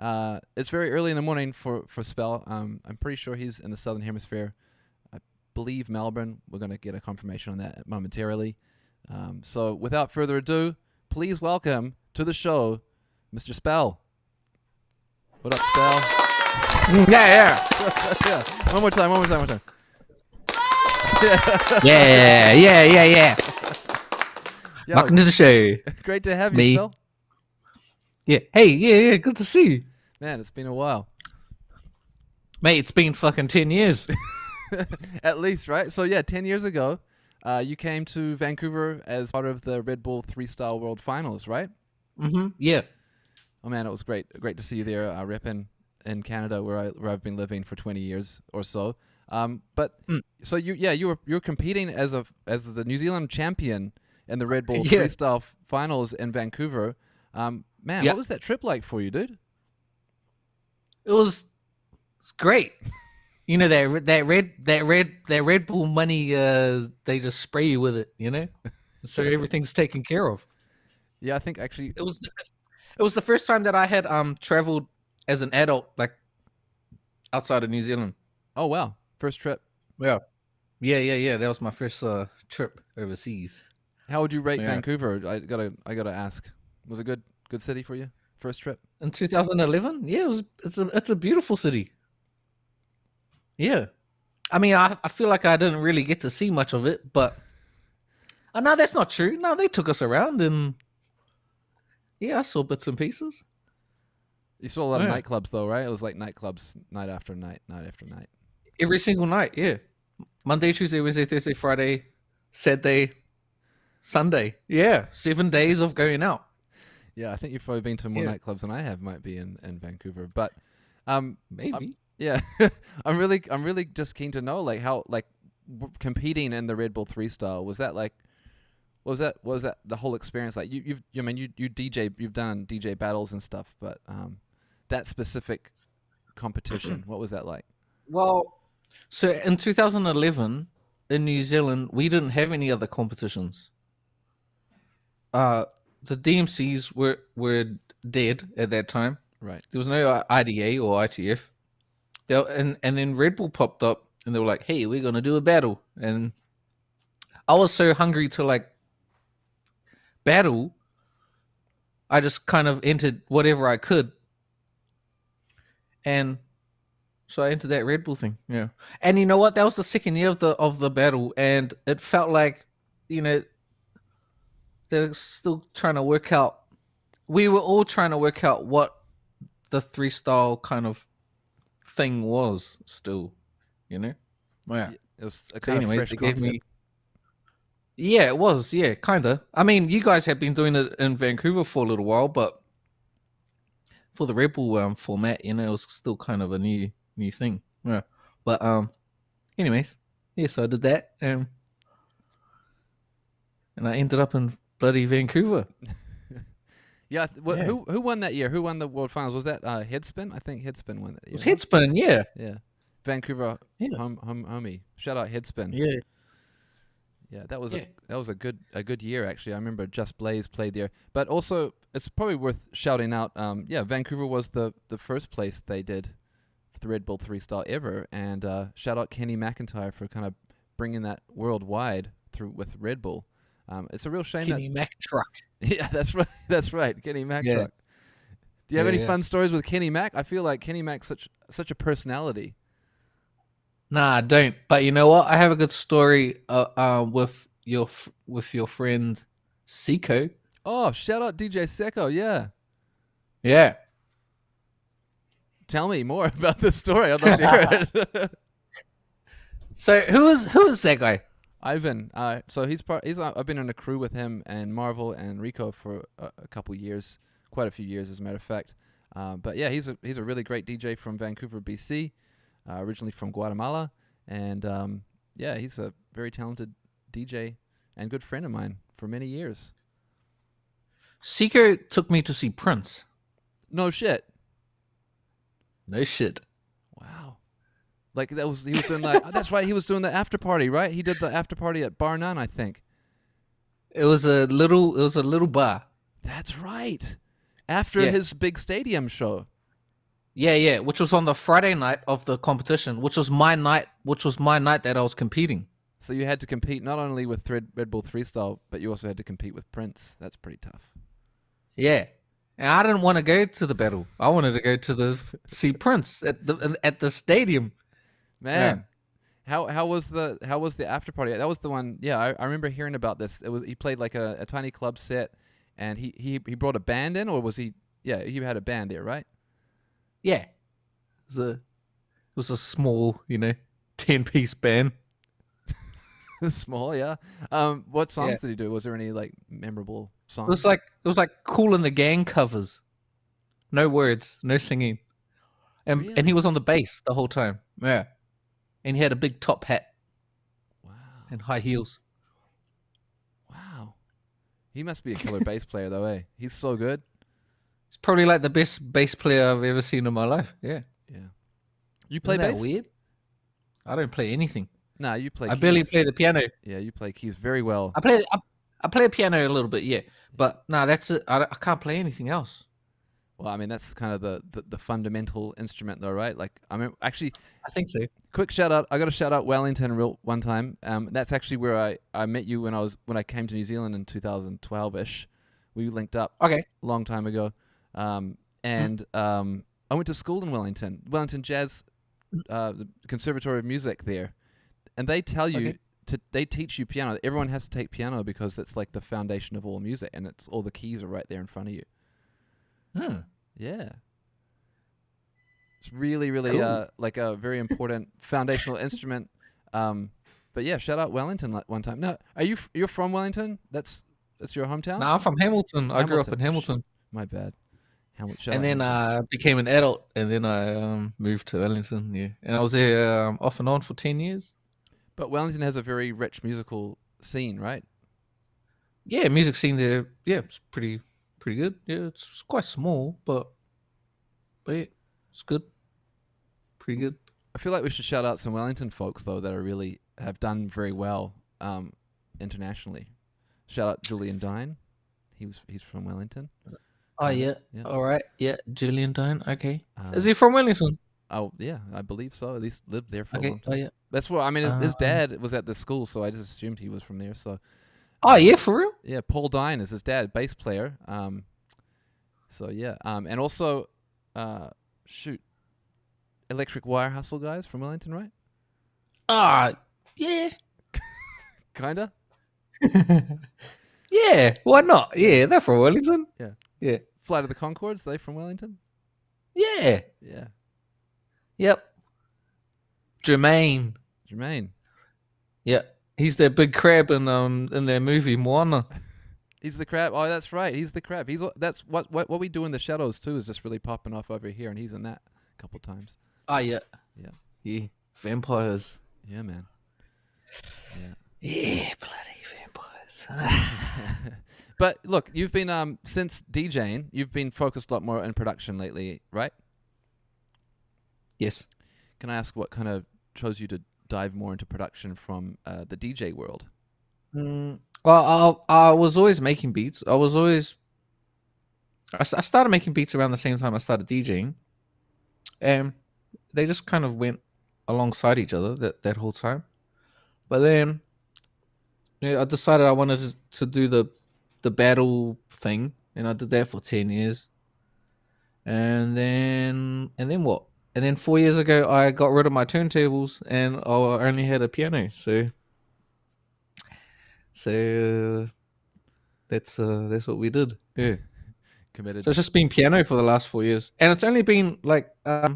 It's very early in the morning for Spell. I'm pretty sure he's in the Southern Hemisphere. I believe Melbourne. We're going to get a confirmation on that momentarily. So without further ado, please welcome to the show, Mr. Spell. What up, Spell? Yeah. Yeah. One more time. Yeah. Yeah, Welcome to the show. great to have you, Me. Spell. Yeah. Hey, yeah. Good to see you. Man, it's been a while. Mate, it's been fucking 10 years. At least, right? So yeah, 10 years ago, you came to Vancouver as part of the Red Bull Freestyle World Finals, right? Mm-hmm. Yeah. Oh man, it was great to see you there, repping in Canada, where I've been living for 20 years or so. So you were competing as the New Zealand champion in the Red Bull Yeah. Freestyle Finals in Vancouver. Man, Yeah. what was that trip like for you, dude? It was great. You know that Red Bull money. They just spray you with it. You know, so everything's taken care of. Yeah, I think actually. It was the first time that I had traveled as an adult, like outside of New Zealand. Oh wow, first trip. Yeah. That was my first trip overseas. How would you rate Yeah. Vancouver? I gotta ask. Was it good city for you? First trip? In 2011, yeah, it's a beautiful city. Yeah, I mean, I feel like I didn't really get to see much of it, but no, that's not true. No, they took us around, and yeah, I saw bits and pieces. You saw a lot of Yeah. nightclubs though, right? It was like nightclubs night after night, night after night. Every single night, yeah. Monday, Tuesday, Wednesday, Thursday, Friday, Saturday, Sunday. Yeah, 7 days of going out. Yeah, I think you've probably been to more Yeah. nightclubs than I have, might be in Vancouver. But Maybe. yeah, I'm really just keen to know like how competing in the Red Bull Freestyle was that like. Was that the whole experience like? You DJ, you've done DJ battles and stuff, but that specific competition, what was that like? Well, so in 2011 in New Zealand, we didn't have any other competitions. The DMCs were dead at that time. Right. There was no IDA or ITF. And then Red Bull popped up, and they were like, "Hey, we're gonna do a battle." And I was so hungry to like battle, I just kind of entered whatever I could, and so I entered that Red Bull thing. Yeah, and you know what? That was the second year of the battle, and it felt like, you know, they're still trying to work out. We were all trying to work out what the freestyle kind of thing was. Still, you know. Yeah. It was a So kind anyways, of fresh they gave concept. me. Yeah, it was. Yeah, kind of. I mean, you guys have been doing it in Vancouver for a little while, but for the Red Bull format, you know, it was still kind of a new thing. Yeah. But anyways, yeah. So I did that, and I ended up in bloody Vancouver. Yeah, Yeah. who won that year? Who won the World Finals? Was that Headspin? I think Headspin won that year. It was right? Headspin. Yeah. Yeah, Vancouver Yeah. homie. Shout out Headspin. Yeah. Yeah, that was Yeah. a good year actually. I remember Just Blaze played there, but also it's probably worth shouting out. Yeah, Vancouver was the first place they did the Red Bull Freestyle ever, and shout out Kenny McIntyre for kind of bringing that worldwide through with Red Bull. It's a real shame Kenny Mac truck. that. Yeah, that's right. That's right. Kenny Mac Yeah. truck. Do you have any Yeah. fun stories with Kenny Mac? I feel like Kenny Mac's such a personality. Nah, I don't. But you know what? I have a good story. With your friend Seiko. Oh, shout out DJ Secco. Yeah. Yeah. Tell me more about this story. I'd love to hear it. So who is that guy? Ivan. So I've been on a crew with him and Marvel and Rico for a couple years, quite a few years as a matter of fact. But yeah, he's a really great DJ from Vancouver, BC, originally from Guatemala, and yeah, he's a very talented DJ and good friend of mine for many years. Seiko took me to see Prince. No shit. No shit. Wow. Like he was doing that. That's right. He was doing the after party, right? He did the after party at Bar None, I think. It was a little bar. That's right. After Yeah. his big stadium show. Yeah, which was on the Friday night of the competition, which was my night that I was competing. So you had to compete not only with Red Bull 3 style, but you also had to compete with Prince. That's pretty tough. Yeah. And I didn't want to go to the battle. I wanted to go to see Prince at the stadium. Man, how was the after party? That was the one. Yeah, I remember hearing about this. It was he played like a tiny club set, and he brought a band in, or was he? Yeah, he had a band there, right? Yeah. It was a small, 10-piece band. Small, yeah. What Yeah. songs did he do? Was there any like memorable It was songs? like Cool in the Gang covers. No words, no singing. And he Really? was on the bass the whole time. Yeah. And he had a big top hat Wow, and high heels. wow. He must be a killer bass player, though, eh? He's so good. He's probably like the best bass player I've ever seen in my life. Yeah. Yeah. You play Isn't that bass? weird? I don't play anything. Nah, you play I barely keys. play the piano. Yeah, you play keys very well. I play a piano a little bit, yeah. But no, that's it. I can't play anything else. Well, I mean, that's kind of the fundamental instrument, though, right? Like, I mean, actually, I think so. quick shout out. I got to shout out Wellington real one time. That's actually where I met you when I came to New Zealand in 2012ish. We linked up Okay. a long time ago, Mm, and I went to school in Wellington Jazz, the Conservatory of Music there, and they tell you okay. they teach you piano. Everyone has to take piano because it's like the foundation of all music, and it's all the keys are right there in front of you. Hmm. Yeah. It's really, really Cool. like a very important foundational instrument. But yeah, shout out Wellington one time. No, you're from Wellington? That's your hometown? Now I'm from Hamilton. I grew up Hamilton. in Hamilton, My bad. Shout and out then Hamilton. I became an adult, and then I moved to Wellington. Yeah, and I was there off and on for 10 years. But Wellington has a very rich musical scene, right? Yeah, music scene there. Yeah, it's pretty good. Yeah, it's quite small, but yeah, it's good. Pretty good. I feel like we should shout out some Wellington folks though that are really have done very well internationally. Shout out Julian Dine. He's from Wellington. Oh Kind of. yeah. Yeah. All right. Yeah, Julian Dine. Okay. Is Um, he from Wellington? Oh yeah, I believe so. At least lived there for a Okay. long Oh time. yeah. That's what I mean. His Um, dad was at the school, so I just assumed he was from there. So, oh yeah, for real? yeah, Paul Dine is his dad, bass player. So yeah, and also, shoot, Electric Wire Hustle guys from Wellington, right? Ah, yeah. Kinda. Yeah. Why not? Yeah, Yeah, they're from Wellington. yeah. Yeah. Flight of the Concords, they from Wellington. Yeah. Yeah, Yep. Jermaine. Jermaine. Yeah. He's that big crab in their movie Moana. He's the crab. Oh, that's right. He's the crab. That's what we do in the shadows too is just really popping off over here, and he's in that a couple times. Oh yeah. Yeah, Yeah. Vampires. yeah, man. Yeah. Yeah, bloody vampires. But look, you've been since DJing, you've been focused a lot more in production lately, right? Yes. Can I ask what kind of chose you to dive more into production from the DJ world? Well, I was always making beats. I started making beats around the same time I started DJing, and they just kind of went alongside each other that whole time. But then, I decided I wanted to do the battle thing, and I did that for 10 years. And then what? And then 4 years ago, I got rid of my turntables, and I only had a piano. So that's what we did. Yeah. Committed So to it's just been piano for the last 4 years, and it's only been like I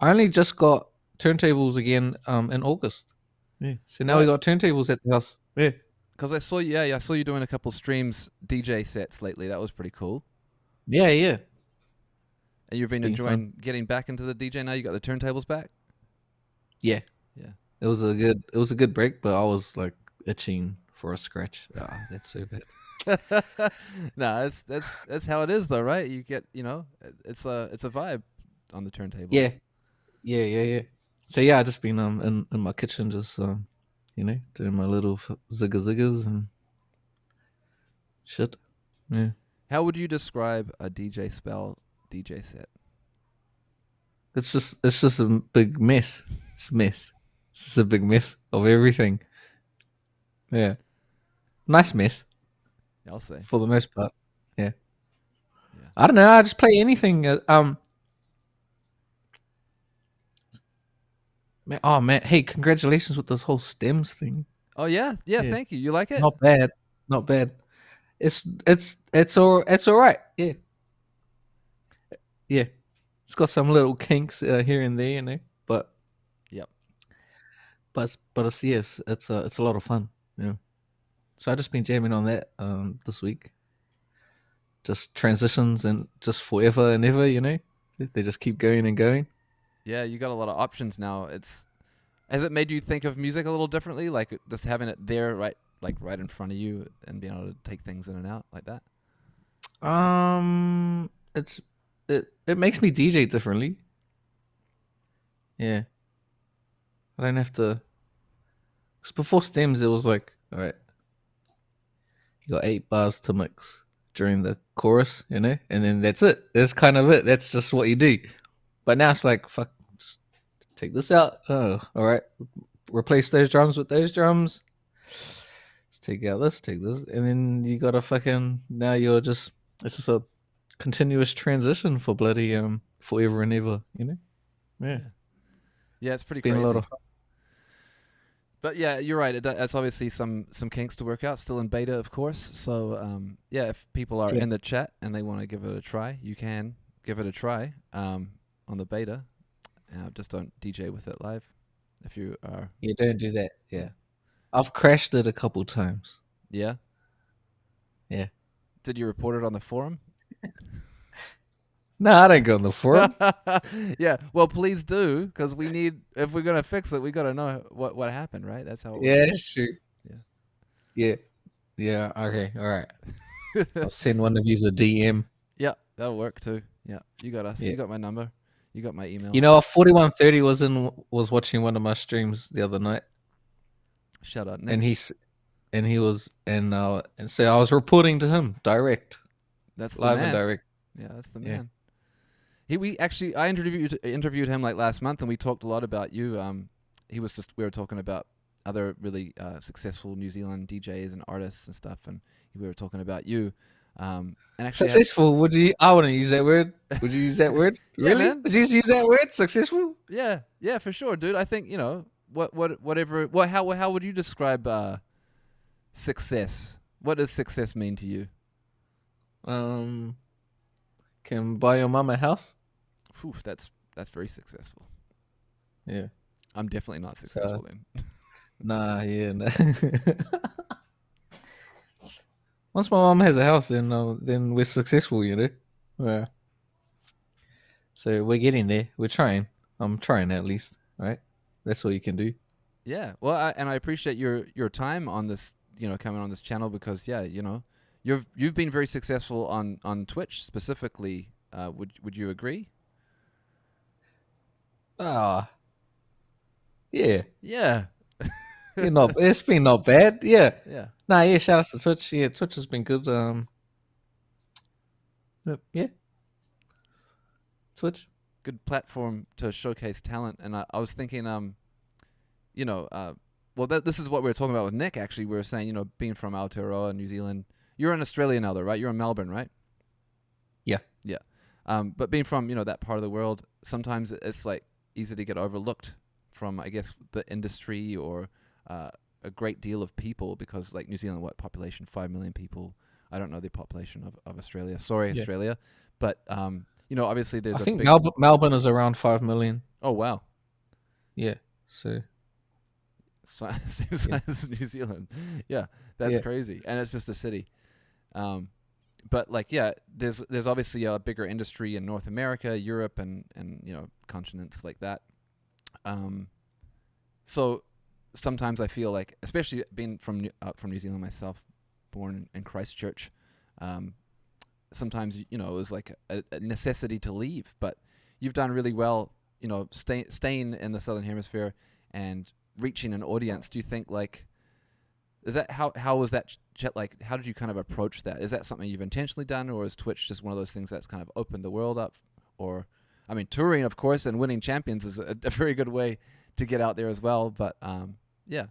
only just got turntables again in August. Yeah. So now we what? got turntables at the house. Yeah. Because I saw you, yeah, I saw you doing a couple streams, DJ sets lately. That was pretty cool. Yeah, yeah. And you've It's been been fun. enjoying getting back into the DJ now. You got the turntables back. Yeah. Yeah. It was a good break, but I was like itching for a scratch. Ah, that's so bad. No, that's how it is though, right? You get, it's a vibe on the Yeah. turntables. Yeah. So yeah, I just been in my kitchen just doing my little ziggers and shit. Yeah. How would you describe a DJ set? It's just a big mess. It's a mess. It's just a big mess of everything. Yeah, nice mess Yeah, I'll say. for the most part. Yeah, Yeah. I don't know. I just play anything. Man, oh man, hey, congratulations with this whole stems thing. Oh yeah, yeah. Yeah, Thank you. You like it? not bad, not bad. It's all right. Yeah, yeah. It's got some little kinks here and there, but Yep. it's yes, it's a lot of fun. Yeah. So I just been jamming on that this week. Just transitions and just forever and ever, They just keep going and going. Yeah, you got a lot of options now. Has it made you think of music a little differently, like just having it there, right, like right in front of you, and being able to take things in and out like that? It's it makes me DJ differently. Yeah, I don't have to. Cause before stems, it was like, all right, you got 8 bars to mix during the chorus, and then that's it. That's kind of it. That's just what you do. But now it's like, fuck, just take this out. Oh, all right, replace those drums with those drums. Let's take this, and then you gotta fucking now you're just it's just a continuous transition for bloody forever and ever. Yeah, Yeah. Yeah, it's it's pretty been a lot crazy. of fun. But yeah, you're right. It's obviously some kinks to work out. Still in beta, of course. So yeah, if people are Yeah, in the chat and they want to give it a try, you can give it a try on the beta. Just don't DJ with it live. If you are, yeah, don't do that. yeah, Yeah, I've crashed it a couple times. yeah. Yeah, Did you report it on the forum? no, I don't go on the forum. Yeah. Well, please do, because we need. If we're gonna fix it, we gotta know what happened, right? That's how it Yeah, works. shoot. Yeah. Yeah, yeah. Okay, all right. I'll send one of you a DM. Yeah, that'll work too. Yeah, you got us. Yeah, You got my number. You got my email. 4130 was watching one of my streams the other night, Shout out, and Nick. he was and so I was reporting to him direct, That's the live and man. direct. Yeah, that's the Yeah. man. We actually I interviewed him like last month, and we talked a lot about you. We were talking about other really successful New Zealand DJs and artists and stuff, and we were talking about you. And actually had Successful? Would you? I wouldn't use that word. Would you use that word? yeah, Really? man. Would you use that word? Successful? Yeah, yeah, for sure, dude. I think whatever. How would you describe success? What does success mean to you? Um, can buy your mum a house? Phew, that's very successful. Yeah. I'm definitely not So successful then. nah, yeah. Nah. Once my mum has a house, then we're successful. Yeah. So we're getting there. We're trying. I'm trying at least. Right. That's all you can do. Yeah, well, I appreciate your time on this, coming on this channel because yeah, you've been very successful on Twitch specifically. Would you agree? Ah, yeah. Yeah, It's been not bad. Yeah. yeah, Nah, yeah. Shout out to Twitch. Yeah, Twitch has been good. Yeah. Twitch. good platform to showcase talent. And I was thinking, you know, uh, well, this is what we were talking about with Nick. Actually, we were saying, being from Aotearoa, New Zealand. You're in Australia now, though, right? You're in Melbourne, right? Yeah. Yeah. But being from that part of the world, sometimes it's like easy to get overlooked from, I guess, the industry or a great deal of people because like New Zealand, what population? 5 million people. I don't know the population of Australia. Sorry, Yeah. Australia. But obviously there's I a think big. Melbourne is around 5 million. Oh wow, Yeah. So same yeah. size as New Zealand. Yeah, that's Yeah. crazy, and it's just a city. Um, but like yeah, there's obviously a bigger industry in North America, Europe, and continents like that. Um, so sometimes I feel like, especially being from New Zealand myself, born in Christchurch, um, sometimes it was like a necessity to leave. But you've done really well, staying in the Southern Hemisphere and reaching an audience. Do you think like is that how was that like? How did you kind of approach that? Is that something you've intentionally done, or is Twitch just one of those things that's kind of opened the world up, or I mean, touring, of course, and winning champions is a very good way to get out there as well. But yeah,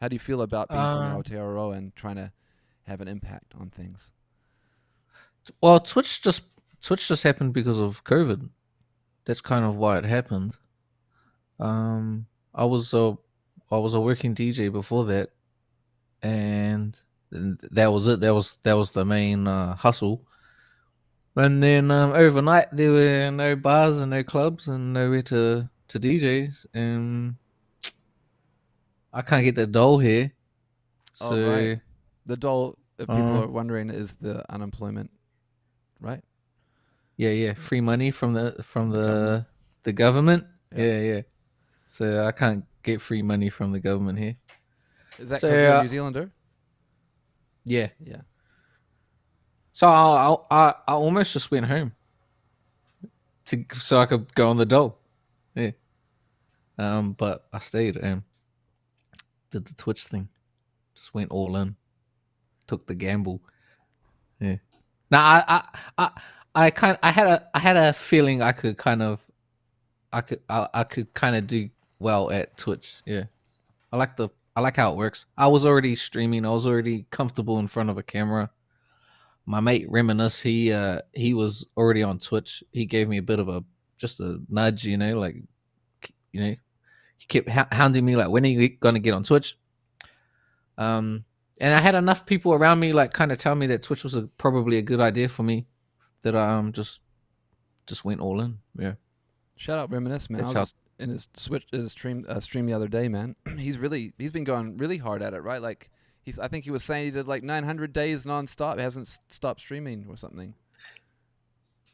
how do you feel about being from Uh, Aotearoa and trying to have an impact on things? well, Twitch just happened because of COVID. That's kind of why it happened. Um, I was a I was a working DJ before that, and that was it. That was the main hustle. And then overnight there were no bars and no clubs and nowhere to DJs, and I can't get the dough here. Oh, right. So The dole, if people uh, are wondering, is the unemployment, right? yeah, yeah, free money from the From the government. the government. Yeah. Yeah, yeah. So I can't get free money from the government here. Is that So because you're a New Zealander? yeah. Yeah. So I almost just went home so I could go on the dole. Yeah. But I stayed and did the Twitch thing. Just went all in. Took the gamble. Yeah. Now I had a feeling I could kind of do well at Twitch. Yeah. I like how it works. I was already streaming. I was already comfortable in front of a camera. My mate Reminisce, he was already on Twitch. He gave me a bit of a just a nudge, like he kept hounding me like, when are you gonna get on Twitch? Um, and I had enough people around me like kind of tell me that Twitch was probably a good idea for me that I just went all in. Yeah, Shout out Reminisce, man. I that's was how. just in his stream the other day, man. He's been going really hard at it, right? Like I think he was saying he did like 900 days nonstop, hasn't stopped streaming or something.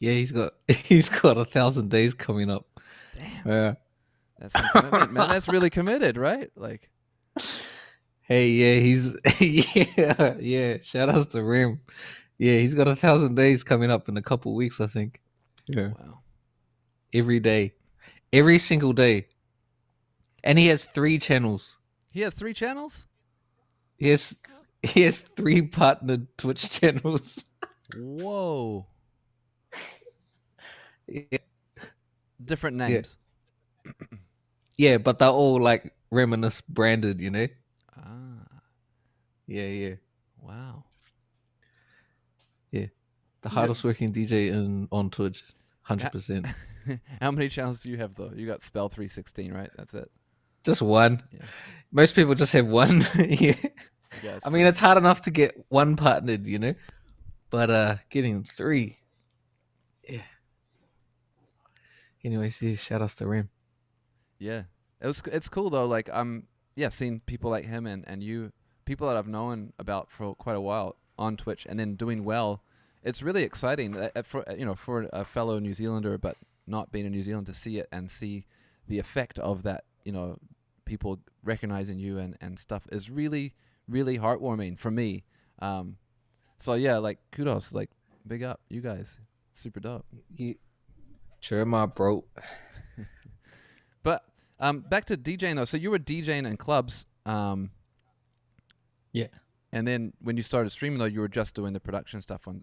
Yeah, he's got 1,000 days coming up. Damn, Yeah. that's some commitment, man. That's really committed, right? Like, Hey, yeah, he's yeah, yeah. Shout outs to Rim. Yeah, he's got 1,000 days coming up in a couple weeks, I think. Yeah, wow. every day, every single day, and he has 3 channels. He has 3 channels. He has he has 3 partnered Twitch channels. Whoa, Yeah, different yeah, names. yeah, but they're all like Reminisce branded, Ah, Yeah, yeah, wow. yeah. The You hardest working DJ on Twitch, ha- 100%. How many channels do you have though? You got Spell 316, right? That's it. Just one. Yeah, Most people just have one. Yeah. yeah. It's I mean, pretty. it's hard enough to get one partnered, but getting 3. Yeah. Anyways, yeah, shout outs to Rim. Yeah, it's cool though. Like yeah, seeing people like him and you, people that I've known about for quite a while on Twitch, and then doing well. It's really exciting for for a fellow New Zealander, but not being in New Zealand, to see it and see the effect of that. People recognizing you and stuff is really really heartwarming for me. Um, so yeah, like kudos, like big up you guys, super dope. Yeah. Sure, my bro. But back to DJing though. So you were DJing in clubs, Yeah. and then when you started streaming though, you were just doing the production stuff on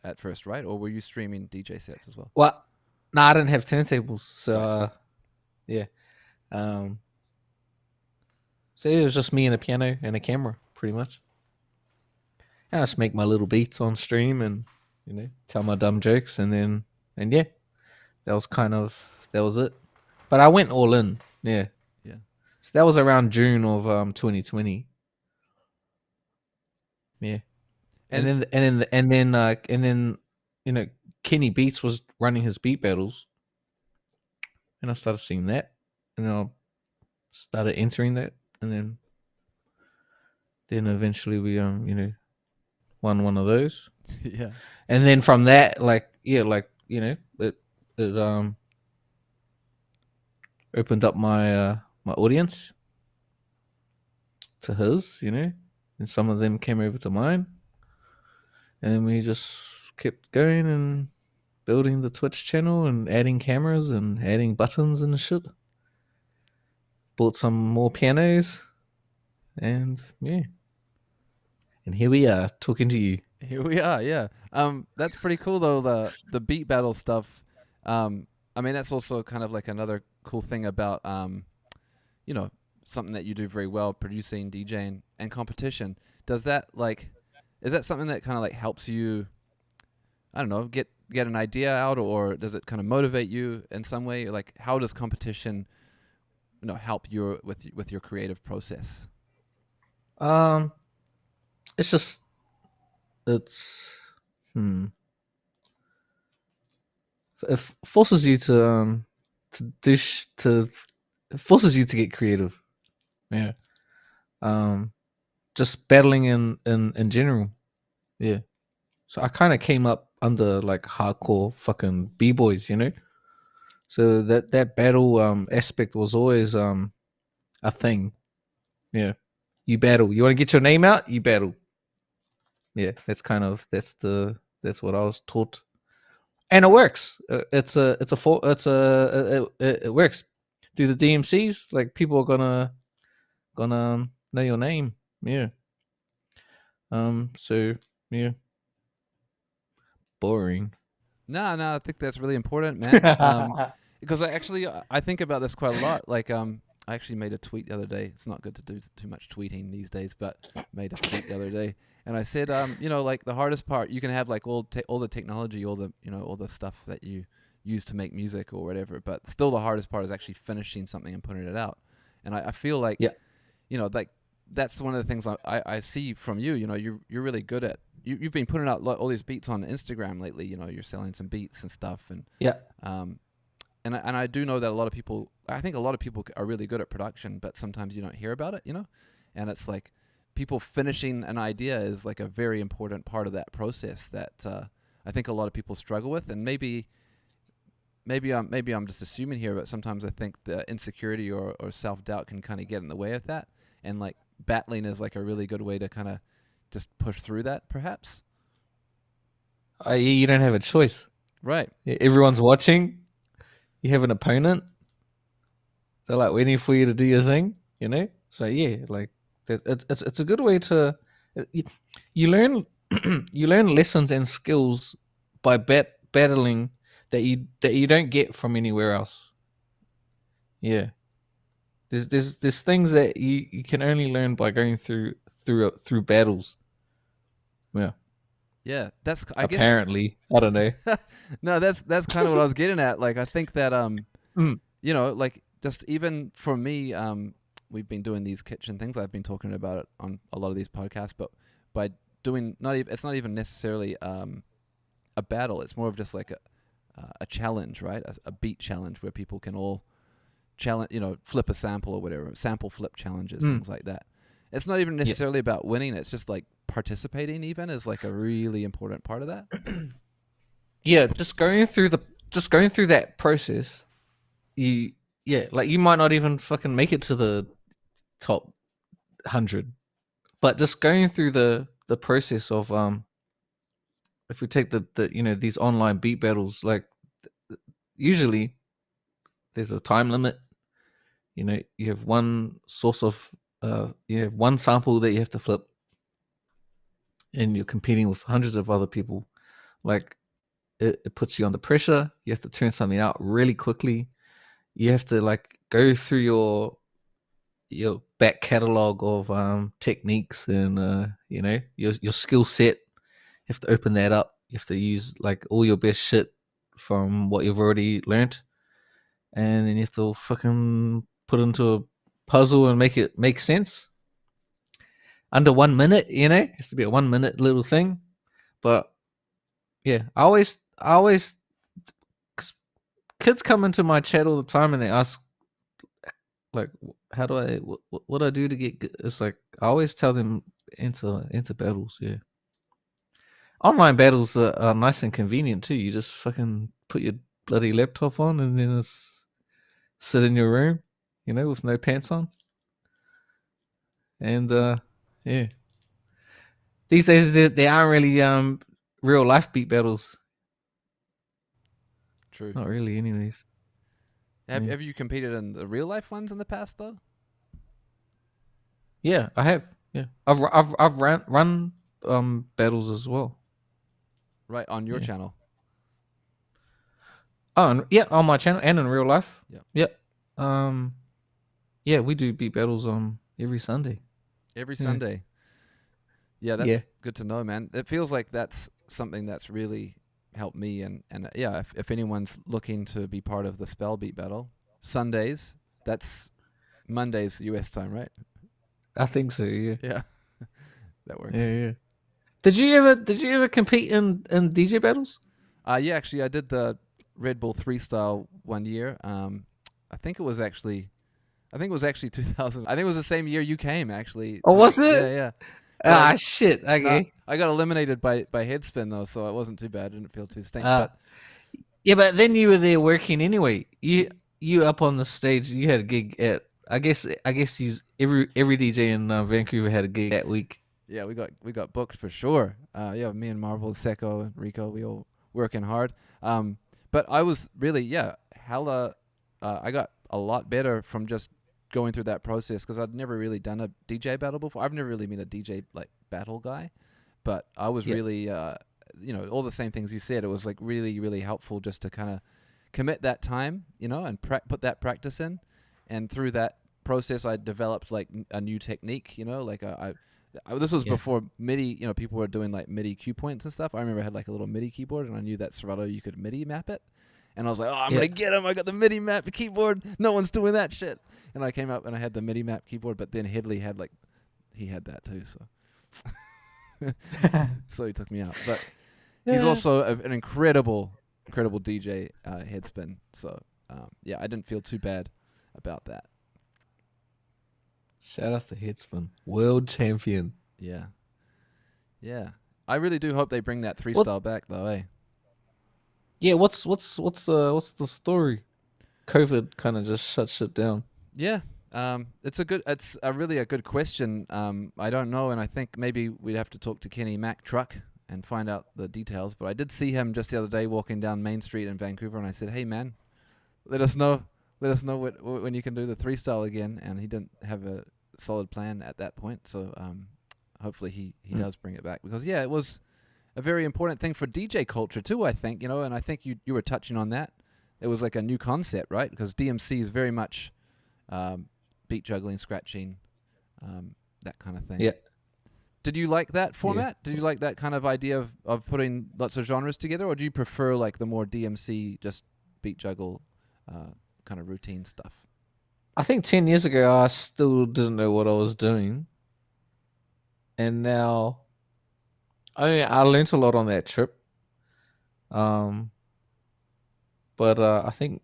at first, right? Or were you streaming DJ sets as well? Well, no, I didn't have turntables, so Right. yeah. Um, so it was just me and a piano and a camera, pretty much. And I just make my little beats on stream and tell my dumb jokes, and yeah, that was that was it. But I went all in, yeah. Yeah. So that was around June of 2020, yeah. And And then you know Kenny Beats was running his beat battles, and I started seeing that, and then I started entering that, and then eventually we won one of those, yeah. and then from that, it opened up my audience to his, and some of them came over to mine, and then we just kept going and building the Twitch channel and adding cameras and adding buttons and shit. Bought some more pianos, and yeah, and here we are talking to you. Here we are. Yeah. That's pretty cool though. The beat battle stuff. I mean, that's also kind of like another cool thing about you know, something that you do very well, producing, DJing, and competition. Does that like, is that something that kind of like helps you? I don't know, get an idea out, or does it kind of motivate you in some way? Like, how does competition, help your with your creative process? Um, it's just it's hmm. It forces you to to it forces you to get creative. Yeah. Um, just battling in general. Yeah. So I kind of came up under like hardcore fucking b boys, you know. So that battle aspect was always a thing. Yeah. You battle. You want to get your name out? You battle. Yeah. That's what I was taught, and it works. It works. Through the DMCs, like people are gonna know your name. Yeah. So yeah, boring. No, no, I think that's really important, man. Because I think about this quite a lot. Like I actually made a tweet the other day. It's not good to do too much tweeting these days, but made a tweet the other day, and I said, like the hardest part, you can have like all the technology, all the all the stuff that you use to make music or whatever, but still the hardest part is actually finishing something and putting it out. And I feel like Yeah. like that's one of the things I see from you. You're really good at you've been putting out all these beats on Instagram lately. You're selling some beats and stuff, and Yeah. um, and I do know that a lot of people. I think a lot of people are really good at production, but sometimes you don't hear about it. And it's like people finishing an idea is like a very important part of that process that I think a lot of people struggle with, and maybe I'm just assuming here, but sometimes I think the insecurity or self doubt can kind of get in the way of that, and like battling is like a really good way to kind of just push through that, perhaps. You don't have a choice. Right. Everyone's watching. You have an opponent. They're like waiting for you to do your thing. You know. So yeah, like it's a good way to you, you learn you learn lessons and skills by battling that you don't get from anywhere else. Yeah. There's things that you can only learn by going through battles. Yeah. Yeah. That's I guess. Apparently, I don't know. No, that's kind of what I was getting at. Like I think that Mm, like just even for me, we've been doing these kitchen things. I've been talking about it on a lot of these podcasts, but by doing not even it's not even necessarily a battle. It's more of just like a challenge, right? A beat challenge where people can all challenge, flip a sample or whatever, sample flip challenges, mm, things like that. It's not even yeah. necessarily about winning. It's just like participating. Even is like a really important part of that. Yeah, just going through that process, you yeah, like you might not even fucking make it to the top 100, but just going through the process of if we take the these online beat battles, like usually there's a time limit. You have one source of you have one sample that you have to flip, and you're competing with hundreds of other people. Like it puts you under pressure. You have to turn something out really quickly. You have to like go through your back catalog of techniques and your skill set. You have to open that up. You have to use like all your best shit from what you've already learnt, and then you have to fucking put it into a puzzle and make it make sense under 1 minute. It has to be a 1 minute little thing. But yeah, I always, 'cause kids come into my chat all the time and they ask like, how do what do I do to get good? It's like I always tell them into battles. Yeah, online battles are nice and convenient too. You just fucking put your bloody laptop on and then it's sit in your room, with no pants on, and yeah. These days they aren't really real life beat battles. True. Not really, anyways. Have Yeah, have you competed in the real life ones in the past though? yeah, I have. Yeah, I've run battles as well. Right on your Yeah. channel. Oh, and, yeah, on my channel and in real life. Yep. Yep. Yeah, we do beat battles every Sunday. Every Yeah. Sunday. Yeah, Yeah. that's good to know, man. It feels like that's something that's really helped me. And yeah, if anyone's looking to be part of the Spell Beat Battle, Sundays, that's Mondays US time, right? I think so. Yeah. Yeah, that Yeah. works. Yeah. Did you ever compete in DJ battles? Yeah, actually, I did the Red Bull 3 style one year. I think it was actually, I think it was actually 2000. I think it was the same year you came, actually. Oh, was Yeah, it? yeah. But Ah, shit. no, Okay. I got eliminated by headspin though, so it wasn't too bad. I didn't feel too stink. Uh, But yeah, but then you were there working anyway. You yeah, you up on the stage. You had a gig at. I guess every DJ in Vancouver had a gig that week. yeah, we got booked for sure. Yeah, me and Marvel, Seco, and Rico, we all working hard. Um, but I was really, yeah, hella. I got a lot better from just going through that process because I'd never really done a DJ battle before. I've never really been a DJ like battle guy, but I was Yeah. really, all the same things you said. It was like really, really helpful just to kind of commit that time, and put that practice in, and through that process, I developed like a new technique, like this was Yeah. before MIDI. People were doing like MIDI cue points and stuff. I remember I had like a little MIDI keyboard, and I knew that Serato you could MIDI map it. And I was like, oh, I'm Yeah. gonna get him! I got the MIDI map keyboard. No one's doing that shit. And I came up and I had the MIDI map keyboard, but then Headley had he had that too. So so he took me out. But he's Yeah. also an incredible, incredible DJ headspin. So yeah, I didn't feel too bad about that. Shout out to Headspin, world champion. Yeah, yeah. I really do hope they bring that three What? style back, though. Eh? Yeah. What's the story? COVID kind of just shut shit down. Yeah. It's a really a good question. I don't know, and I think maybe we'd have to talk to Kenny Mac Truck and find out the details. But I did see him just the other day walking down Main Street in Vancouver, and I said, "Hey, man, let us know, when you can do the three style again." And he didn't have a solid plan at that point, so hopefully he Mm. does bring it back because yeah, it was a very important thing for DJ culture too. I think and I think you were touching on that. It was like a new concept, right? Because DMC is very much um, beat juggling, scratching, that kind of thing. Yeah. Did you like that Yeah. format? Did you like that kind of idea of putting lots of genres together, or do you prefer like the more DMC just beat juggle kind of routine stuff? I think 10 years ago I still didn't know what I was doing, and now I learned a lot on that trip. Um, but I think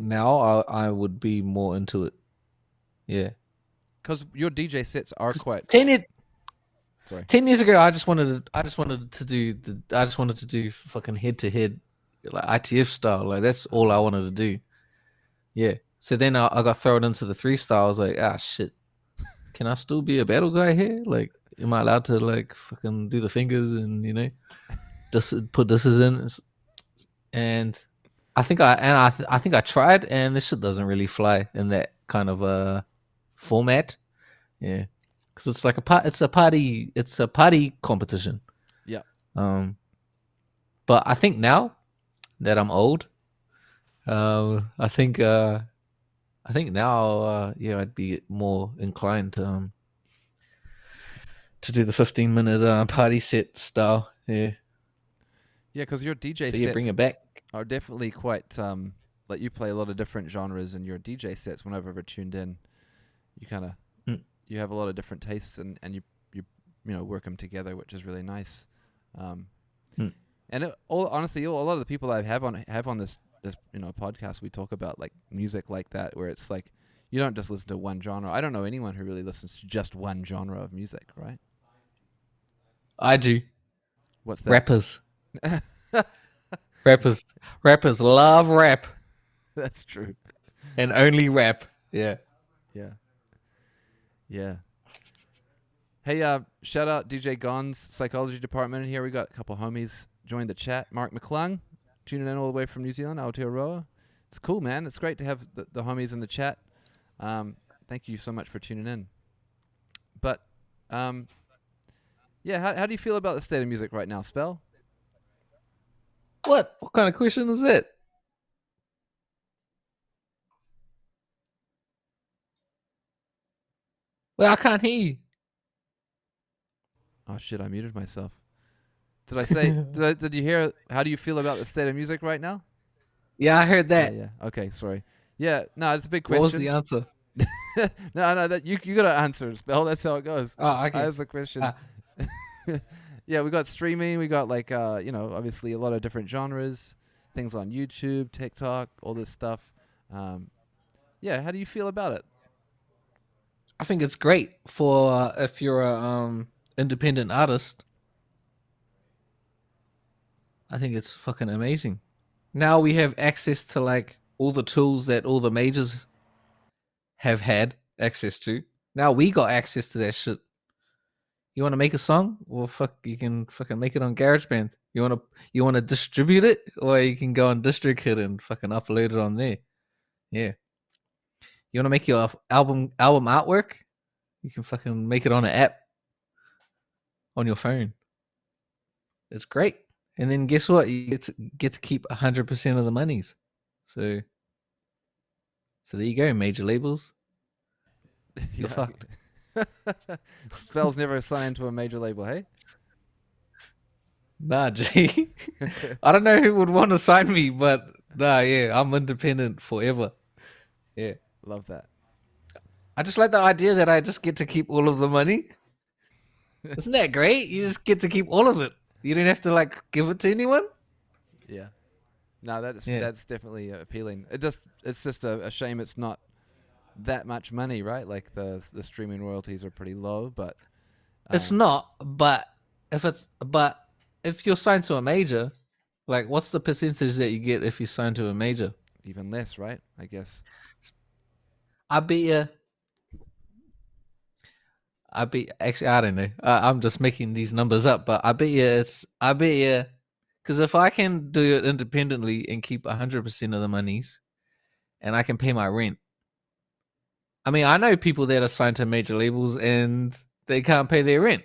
now I would be more into it. Yeah. Because your DJ sets are 'Cause quite. Sorry. 10 years ago I just wanted to do fucking head to head, like ITF style. Like that's all I wanted to do. Yeah. So then I got thrown into the three style. I was like, ah, shit. Can I still be a battle guy here? Like, am I allowed to like fucking do the fingers and just put this is in? And I think I tried, and this shit doesn't really fly in that kind of format. Yeah, because it's like it's a party competition. Yeah. Um, but I think now that I'm old, I think now, yeah, I'd be more inclined to do the 15-minute party set style. Yeah, Yeah, because your DJ so yeah, bring sets it back. are definitely quite like you play a lot of different genres in your DJ sets. When I've ever tuned in, you kind of Mm, you have a lot of different tastes, and you work them together, which is really nice. Um, mm. and honestly, a lot of the people I have on this podcast, we talk about like music like that, where it's like you don't just listen to one genre. I don't know anyone who really listens to just one genre of music, right? I do. What's that? Rappers, rappers, rappers love rap That's true. and only rap. Yeah. Yeah, yeah. Hey, shout out DJ Gon's psychology department in here. We got a couple homies joined the chat. Mark McClung, tuning in all the way from New Zealand, Aotearoa. It's cool, man. It's great to have the homies in the chat. Thank you so much for tuning in. But, yeah, how do you feel about the state of music right now, Spell? What? What kind of question is that? Well, I can't hear Oh shit! I muted myself. Did I say? you. Did you hear? How do you feel about the state of music right now? Yeah, I heard Yeah, that. yeah. Okay, sorry. Yeah, no, it's a big What was the question. answer? No, no, that you gotta answer, spell. That's how it goes. Oh, I okay. asked the question. Ah, Yeah, we got streaming. We got like obviously a lot of different genres, things on YouTube, TikTok, all this stuff. Um, yeah, how do you feel about it? I think it's great for if you're a independent artist. I think it's fucking amazing. Now we have access to like all the tools that all the majors have had access to. Now we got access to that shit. You want to make a song? Well, fuck, you can fucking make it on GarageBand. You want to distribute it, or you can go on DistroKid and fucking upload it on there. Yeah. You want to make your album artwork? You can fucking make it on an app on your phone. It's great. And then guess what? You get to keep 100% of the monies. So there you go, major labels. You're Yeah. fucked. Spell's never signed to a major label, hey? Nah, G. I don't know who would want to sign me, but nah, yeah, I'm independent forever. Yeah. Love that. I just like the idea that I just get to keep all of the money. Isn't that great? You just get to keep all of it. You don't have to like give it to anyone. Yeah. No, Yeah. that's definitely appealing. It's just a shame it's not that much money, right? Like the streaming royalties are pretty low, but It's um, not, but if you're signed to a major, like what's the percentage that you get if you sign to a major? even less, right? I guess. I bet you. Actually, I don't know. I'm just making these numbers up, but I bet you I bet you because if I can do it independently and keep 100% of the monies, and I can pay my rent. I mean, I know people that are signed to major labels and they can't pay their rent.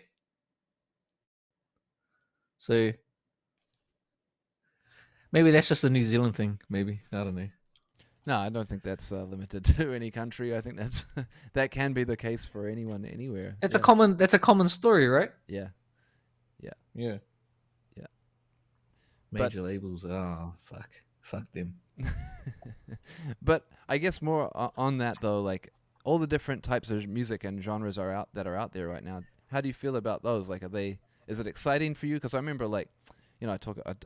So maybe that's just a New Zealand thing. Maybe I don't know. No, I don't think that's limited to any country. I think that's that can be the case for anyone anywhere. It's a Yeah, common. That's a common story, right? yeah, yeah, Yeah. yeah. But Major labels. Oh fuck them. but I guess more on that though, like all the different types of music and genres are out there right now. How do you feel about those? Like, are they? Is it exciting for you? Because I remember, like, I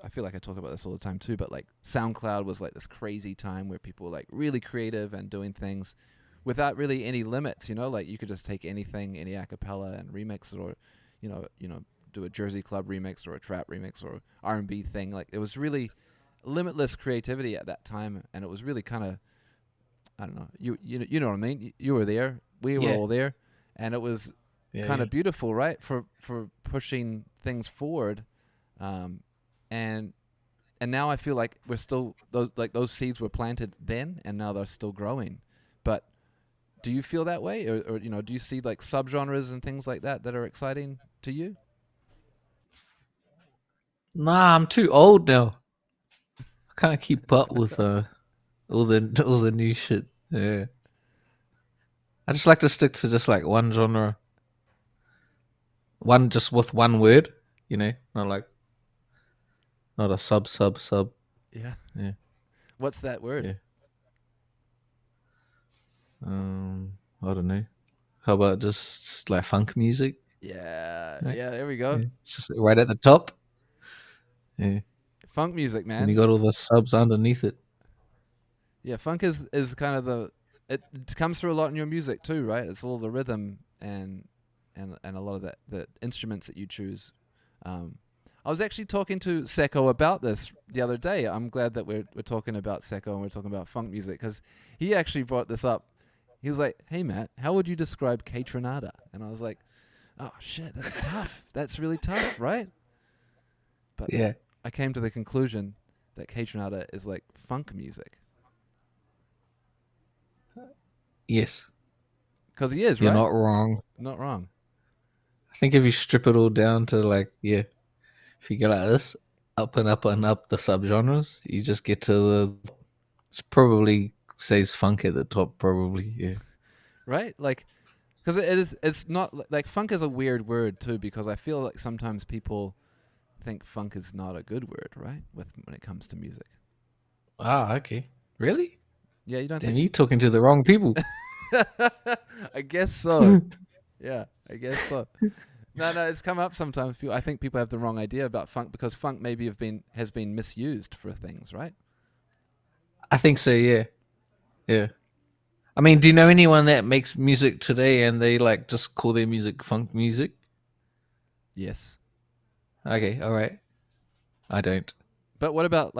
feel like I talk about this all the time too. But like, SoundCloud was like this crazy time where people were like really creative and doing things without really any limits. You know, like you could just take anything, any a cappella, and remix it, or do a Jersey Club remix or a trap remix or R&B thing. Like, it was really limitless creativity at that time, and it was really kind of, I don't know, you know what I mean. You were there, we were Yeah. all there, and it was Yeah. kind Yeah. of beautiful, right, for pushing things forward, um, and now I feel like we're still those seeds were planted then, and now they're still growing. But do you feel that way, or do you see like subgenres and things like that that are exciting to you? Nah, I'm too old now. I can't keep up with all the new shit. Yeah. I just like to stick to just like one genre, one just with one word. Not like not a sub. Yeah. Yeah, What's that word? yeah. I don't know. How about just like funk music? Yeah, Right? yeah. There we go. Yeah, it's just right at the top. Yeah, Funk music, and you man. got all the subs underneath it. Yeah, funk is kind of it comes through a lot in your music too, right? It's all the rhythm and a lot of the instruments that you choose. Um, I was actually talking to Seko about this the other day. I'm glad that we're talking about Seko and we're talking about funk music because he actually brought this up. He was like, "Hey Matt, how would you describe K-Tronada?" And I was like, "Oh shit, that's tough. That's really tough, right?" But Yeah. I came to the conclusion that K-Tronada is like funk music Yes, because he is, you're right? not wrong. Not wrong. I think if you strip it all down to like, yeah, if you go like this, up and up and up the subgenres, you just get to it's probably says funk at the top, probably. Yeah. Right? Like Because it's not like funk is a weird word too. Because I feel like sometimes people think funk is not a good word, right? When it comes to music. Ah, okay. Really? Yeah, you don't Then think? you talking to the wrong people. I guess so. Yeah, I guess so. No, it's come up sometimes. I think people have the wrong idea about funk because funk maybe has been misused for things, right? I think so. Yeah. Yeah. I mean, do you know anyone that makes music today and they like just call their music funk music? Yes. Okay. All right. I don't. But what about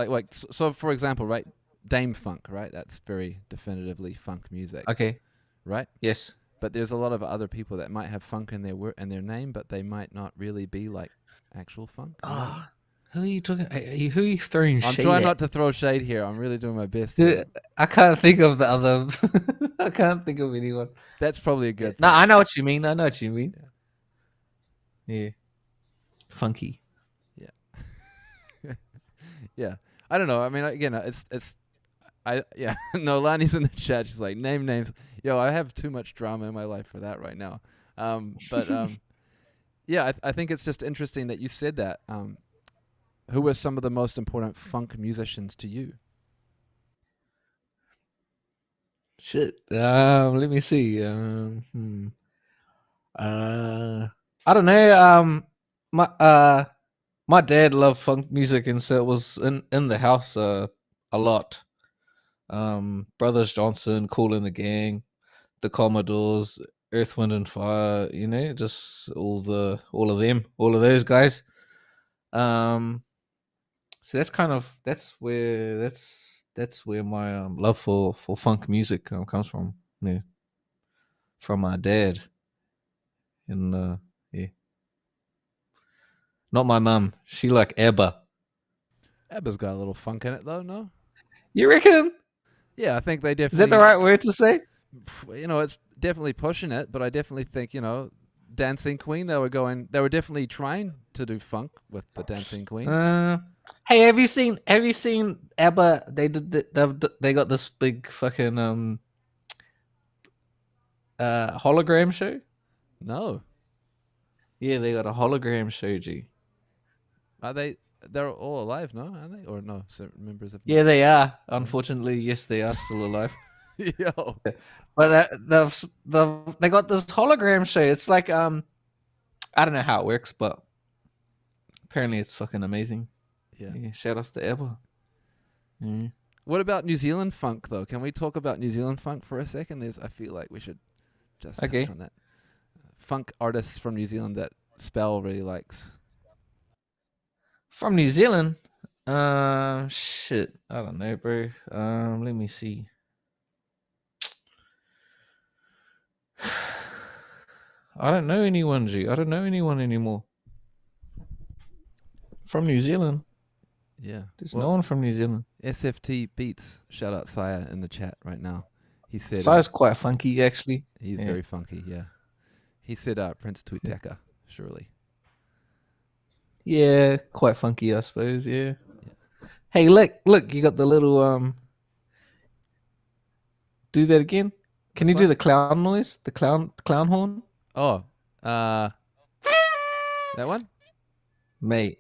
so for example, right? Dame funk, right? That's very definitively funk music, Okay. right? Yes. But there's a lot of other people that might have funk in their name, but they might not really be like actual funk. You know what I mean? Ah, who are you talking? Who are you throwing I'm shade trying not at? to throw shade here. I'm really doing my best here. Dude, I can't think of the other. I can't think of anyone. That's probably a Yeah. good No, thing. I know what you mean. I know what you mean. Yeah. Yeah, funky. Yeah. Yeah. I don't know. I mean, again, it's yeah. No, Lani's in the chat. She's like, name names. Yo, I have too much drama in my life for that right now. But yeah, I think it's just interesting that you said that. Who were some of the most important funk musicians to you? Shit. Let me see. I don't know. My my dad loved funk music, and so it was in the house a lot. Brothers Johnson, Cool in the Gang, the Commodores, Earth, Wind and Fire. You know, just all of them, all of those guys. Um, so that's where my love for funk music comes from. Yeah, from my dad, and yeah, not my mum. She like ABBA. ABBA's got a little funk in it, though. No. You reckon? Yeah, I think they Is that the definitely. right word to say? It's definitely pushing it, but I definitely think Dancing Queen. They were definitely trying to do funk with the Dancing Queen. Uh, hey, have you seen ABBA? They got this big fucking hologram show. No, Yeah, they got a hologram show, G. are they? They're all alive, no? Are they? Or no? So members of Yeah, they are. Yeah. Unfortunately, yes, they are still alive. Yo, But they got this hologram show. It's like I don't know how it works, but apparently it's fucking amazing. yeah. Yeah, shout outs to ABBA. Yeah. What about New Zealand funk though? Can we talk about New Zealand funk for a second? I feel like we should just touch Okay. on that. Funk artists from New Zealand that Spell really likes. From New Zealand. Shit. I don't know, bro. Let me see. I don't know anyone, G. I don't know anyone anymore. From New Zealand. Yeah. There's no Well, one from New Zealand. SFT Beats, shout out Saya in the chat right now. He said Si's quite funky, actually. he's Yeah. very funky, yeah. He said Prince Tuiteka, surely. Yeah, quite funky, I suppose. Yeah. Yeah. Hey, look, you got the little. Do that again. Can This you do one? the clown noise? The clown horn, Oh, that one? mate.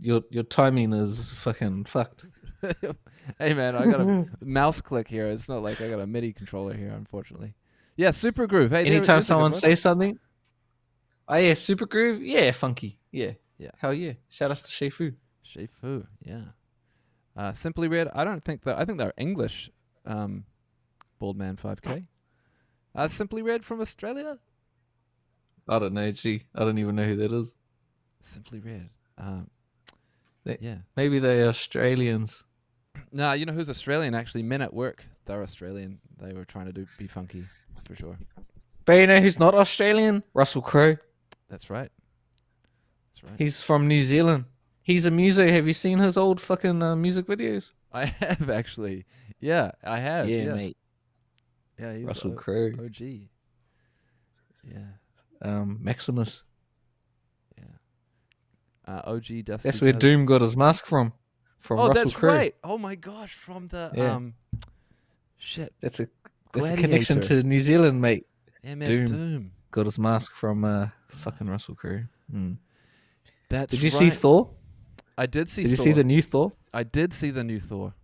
Your timing is fucking fucked. Hey man, I got a mouse click here. It's not like I got a MIDI controller here, unfortunately. Yeah, Super Groove. Hey, Anytime there's a good someone one. says something, oh yeah, super groove, yeah, funky, yeah, Yeah. hell yeah. Shout outs to Shifu. Shifu, yeah. Simply Red. I think they're English. Bald Man 5K. Simply Red from Australia. I don't know, gee, I don't even know who that is. Simply Red. Yeah. Maybe they're Australians. Nah, you know who's Australian actually? Men at Work. They're Australian. They were trying to be funky, for sure. But you know who's not Australian? Russell Crowe. That's right. That's right. He's from New Zealand. He's a muso. Have you seen his old fucking music videos? I have actually. Yeah, I have. Yeah, mate. Yeah, he's Russell Crowe. OG. Yeah. Maximus. Yeah. OG Dusty. That's where Does. Doom got his mask from. From Oh, Russell that's Crowe. right. Oh my gosh, from the Yeah. shit. That's a Gladiator. connection to New Zealand, mate. MF Doom. Got his mask from fucking Russell Crowe. That's Did you right. see Thor? I did see Did you Thor. see the new Thor? I did see the new Thor.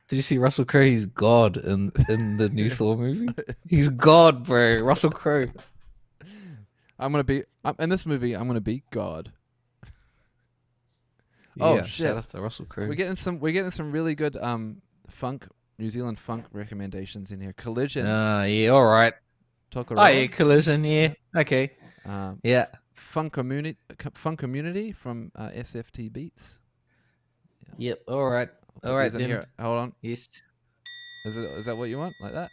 Did you see Russell Crowe? He's God in the new Thor movie. He's God, bro. Russell Crowe. In this movie. I'm gonna be God. Yeah, Oh shit! shout out to Russell Crowe. We're getting some really good funk New Zealand funk recommendations in here. Collision. Yeah, all right. Tokoroa. Oh yeah, Collision. Yeah, okay. Yeah. Funk Community from SFT Beats. Yeah. Yep. All right. All right then. Here. Hold on. Yes. Is that what you want? Like that?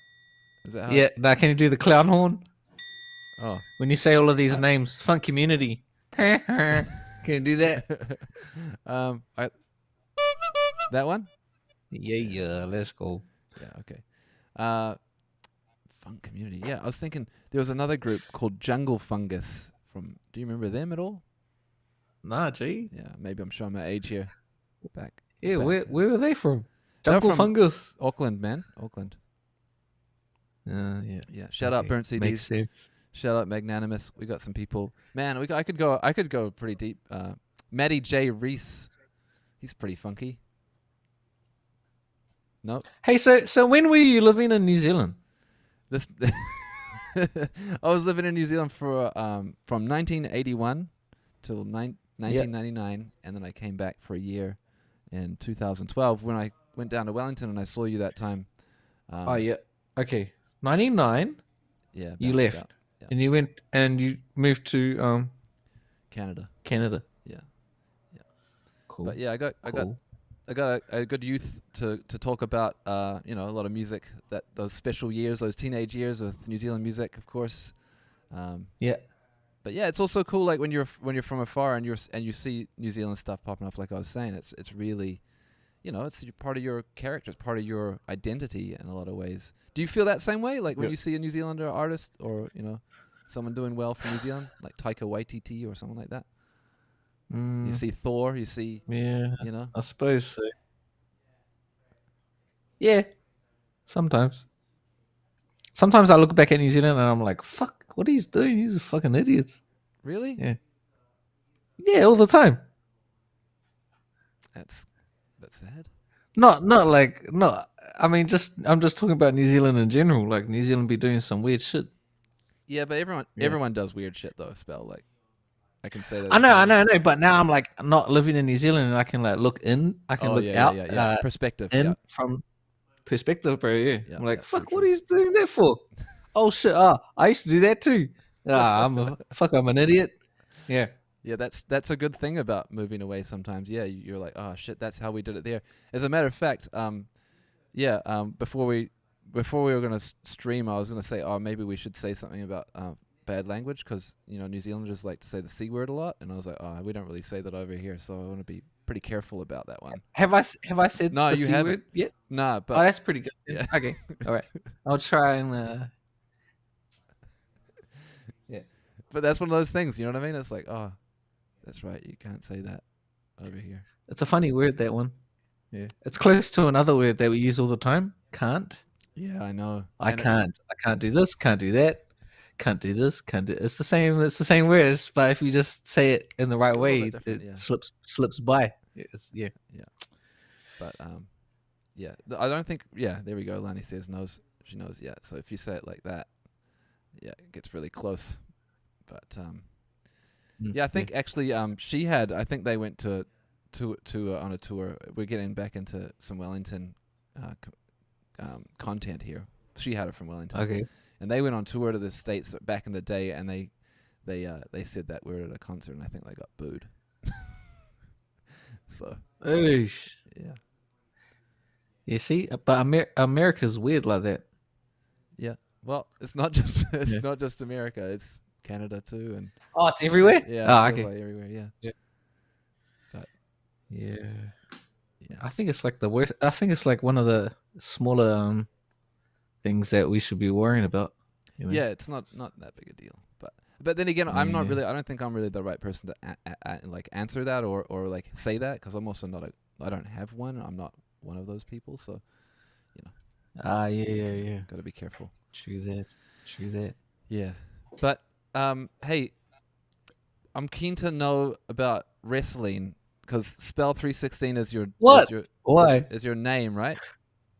Is that how? Yeah. Now, can you do the clown horn? Oh. When you say all of these names, Funk Community. Can you do that? That one? Yeah. Let's go. Yeah. Okay. Funk Community. Yeah, I was thinking there was another group called Jungle Fungus from. Do you remember them at all? Nah, gee. Yeah, maybe I'm showing my age here. Back. Yeah, where were they from? They're Jungle from Fungus. Auckland, man. Auckland. Yeah. Yeah. Shout out Burnt CDs. Makes sense. Shout out Magnanimous. We got some people. Man, I could go pretty deep. Matty J Reese. He's pretty funky. Nope. Hey, so when were you living in New Zealand? This I was living in New Zealand for from 1981 till 1999, and then I came back for a year in 2012 when I went down to Wellington and I saw you that time. Oh yeah. Okay. 99. Yeah. You bounced left, out. Yeah. and you went and you moved to Canada. Yeah. Cool. But yeah, I got a good youth to talk about a lot of music, that those special years, those teenage years with New Zealand music, of course. Yeah. But yeah, it's also cool, like when you're from afar and you see New Zealand stuff popping up, like I was saying, it's really, it's part of your character, it's part of your identity in a lot of ways. Do you feel that same way, like when you see a New Zealander artist or someone doing well from New Zealand, like Taika Waititi or someone like that? You see Thor, you see, I suppose so. Yeah, sometimes I look back at New Zealand and I'm like, fuck, what he's doing, he's a fucking idiot. Really? Yeah, all the time. That's sad. I mean, I'm just talking about New Zealand in general. Like New Zealand be doing some weird shit. Yeah, but everyone does weird shit though. Spell like, I can say that. I know. But now I'm like not living in New Zealand, and I can like look in. I can look out. Yeah. Perspective. In from perspective, bro. Yeah. I'm like, fuck, what are you doing that for? Oh shit. I used to do that too. I'm an idiot. Yeah. Yeah, that's a good thing about moving away sometimes. Yeah, you're like, oh shit, that's how we did it there. As a matter of fact, before we were gonna stream, I was gonna say, oh, maybe we should say something about bad language, because New Zealanders like to say the C word a lot, and I was like, oh, we don't really say that over here, so I want to be pretty careful about that one. Have I said no, the you C haven't word yet? Nah, but that's pretty good. Yeah. Okay, all right. I'll try and. Yeah. But that's one of those things, you know what I mean? It's like, oh, that's right, you can't say that over here. It's a funny word, that one. Yeah, it's close to another word that we use all the time. Can't. Yeah, I know. I can't do this. Can't do that. Can't do this. Can't do. It's the same words, but if you just say it in the right way, it slips by. Yeah. But I don't think. Yeah, there we go. Lani says knows. She knows. Yeah. So if you say it like that, yeah, it gets really close. But yeah, I think actually she had. I think they went to on a tour. We're getting back into some Wellington content here. She had it from Wellington. Okay. And they went on tour to the States back in the day, and they said that we were at a concert, and I think they got booed. So. Oosh. Yeah. You see, but America's weird like that. Yeah. Well, it's not just not just America. It's Canada too, and. Oh, it's everywhere. Yeah. Oh, okay. Like everywhere. Yeah. Yeah. But. Yeah. Yeah. I think it's like the worst. I think it's like one of the smaller things that we should be worrying about. Yeah, it's not that big a deal. But then again, I'm not really. I don't think I'm really the right person to like answer that or like say that, because I'm also not I don't have one. I'm not one of those people. So, Yeah. Got to be careful. True that. True that. Yeah, but hey, I'm keen to know about wrestling because Spell 316 is your What? Why? is your name, right?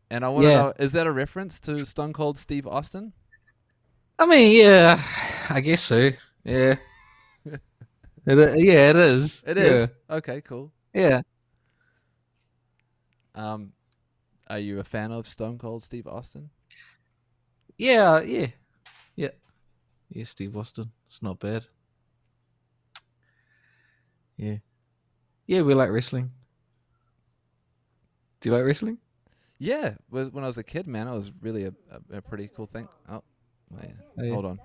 And I want to Yeah. know, is that a reference to Stone Cold Steve Austin? I mean, yeah. I guess so. Yeah. Yeah, it is. It Yeah. is. Okay, cool. Yeah. Um, are you a fan of Stone Cold Steve Austin? Yeah. Yeah. Yeah. Yeah. Steve Austin. It's not bad. Yeah. Yeah. We like wrestling. Do you like wrestling? Yeah, when I was a kid, man, it was really a pretty cool thing. Oh, wait, Oh, yeah. hold on.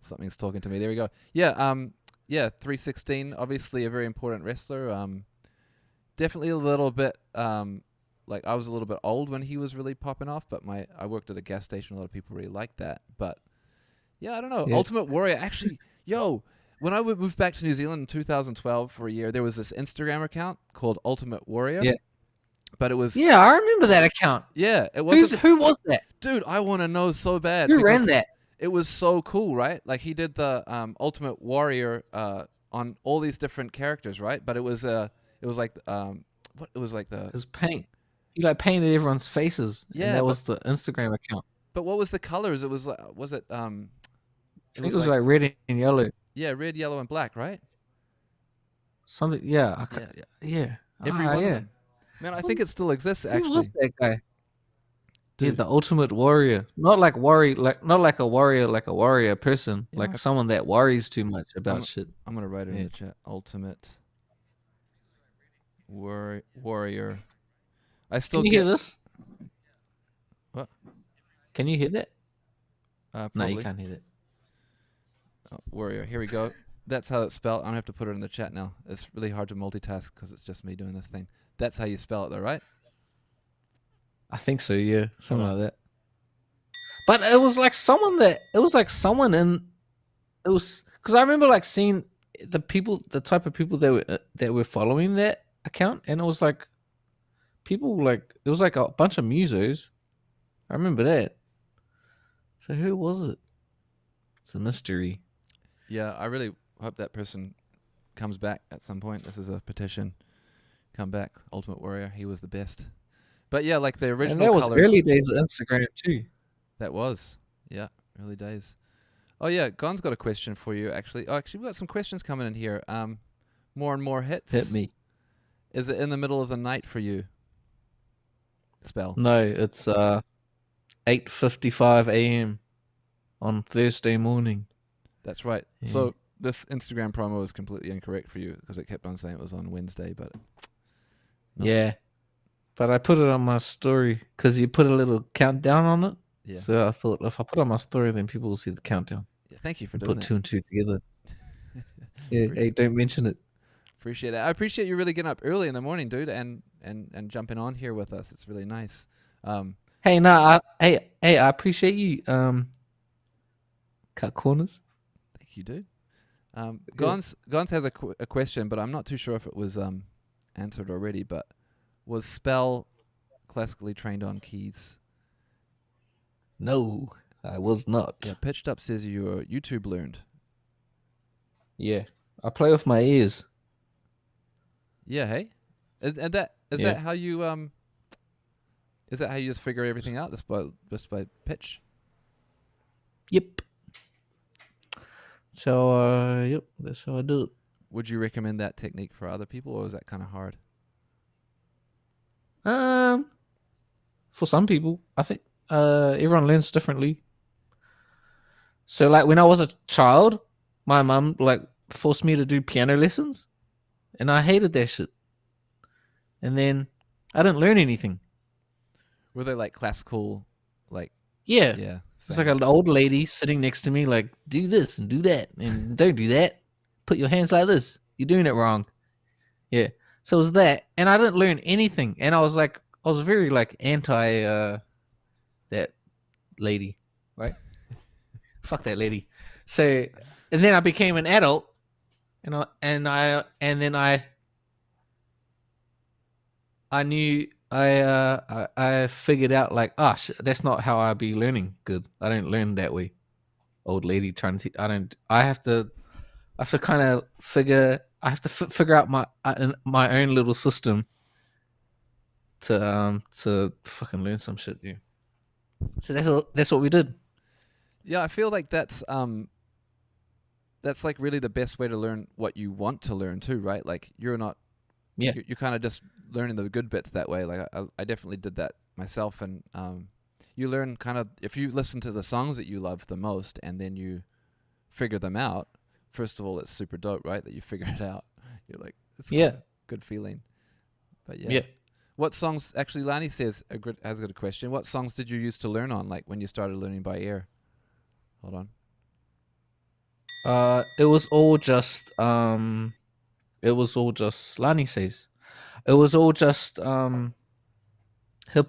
Something's talking to me. There we go. Yeah, yeah, 316, obviously a very important wrestler. Definitely a little bit, like I was a little bit old when he was really popping off, but I worked at a gas station. A lot of people really liked that. But yeah, I don't know. Yeah. Ultimate Warrior, actually, yo, when I moved back to New Zealand in 2012 for a year, there was this Instagram account called Ultimate Warrior. Yeah. But it was, Yeah. I remember that account. yeah, it wasn't, Who was that? dude, I want to know so bad Who because ran that? it was so cool, right? Like he did the Ultimate Warrior on all these different characters, right? But it was like what it was like the His paint. He like painted everyone's faces, and yeah, that but was the Instagram account. what was the colors? It was was it I it think was it was like like red and yellow. yeah, red, yellow, and black, right? Something. Yeah. Yeah, Yeah. every one of Yeah. them. Man, I think it still exists Who was actually, that guy? Yeah, dude. the ultimate warrior. Not like not like a warrior, like a warrior person, Yeah, like someone that worries too much about I'm shit. I'm gonna write it in Yeah. the chat. Ultimate Warrior. I still Can you hear get this? what? Can you hear that? No, you Probably. can't hear that. Warrior. Here we go. That's how it's spelled. I don't have to put it in the chat now. It's really hard to multitask because it's just me doing this thing. That's how you spell it, though, right? I think so. Yeah, something on. like that. But it was like someone that it was like someone in it was because I remember like seeing the type of people that were following that account, and it was like people like it was like a bunch of musos. I remember that. So who was it? It's a mystery. Yeah, I really hope that person comes back at some point. This is a petition. Come back, Ultimate Warrior. He was the best. But yeah, like the And original that was colors. early days of Instagram too. That was. Yeah, early days. Oh yeah, Gon's got a question for you. Actually, we've got some questions coming in here. More and more hits. Hit me. Is it in the middle of the night for you? Spell. No, it's 8:55 a.m. on Thursday morning. That's right. Yeah. So this Instagram promo is completely incorrect for you because it kept on saying it was on Wednesday, but no. Yeah, but I put it on my story because you put a little countdown on it. Yeah. So I thought if I put it on my story, then people will see the countdown. Yeah, thank you for And doing put that. two and two together. Yeah, hey, don't mention it. Appreciate that. I appreciate you really getting up early in the morning, dude, and jumping on here with us. It's really nice. Hey, no, I appreciate you. Cut corners. Thank you, dude. Gons has a question, but I'm not too sure if it was answered already. But was Spell classically trained on keys? No, I was not. Yeah, Pitched Up says you were YouTube learned. Yeah, I play with my ears. Yeah, hey, is that how you Is that how you just figure everything out just by pitch? Yep. So yep, that's how I do it. Would you recommend that technique for other people, or is that kind of hard? For some people, I think everyone learns differently. So like when I was a child, my mum like forced me to do piano lessons, and I hated that shit. And then I didn't learn anything. Were they like classical, like Yeah. yeah? It's like an old lady sitting next to me, like, do this and do that, and don't do that. Put your hands like this. You're doing it wrong. Yeah. So it was that, and I didn't learn anything, and I was very like anti that lady, right? Fuck that lady. So, and then I became an adult, and then I knew I figured out like, that's not how I be learning good. I don't learn that way. Old lady trying to. I don't. I have to kind of figure. I have to figure out my own little system to fucking learn some shit. Yeah. So that's what we did. Yeah, I feel like that's like really the best way to learn what you want to learn too, right? Like you're not Yeah. you're kind of just learning the good bits that way. Like I definitely did that myself, and you learn kind of if you listen to the songs that you love the most, and then you figure them out. First of all, it's super dope, right? That you figure it out. You're like, it's kind Yeah. of good feeling. But yeah, Yeah. what songs? Actually, Lani says has a good question. What songs did you use to learn on? Like when you started learning by ear. Hold on. It was all just Lani says. It was all just hip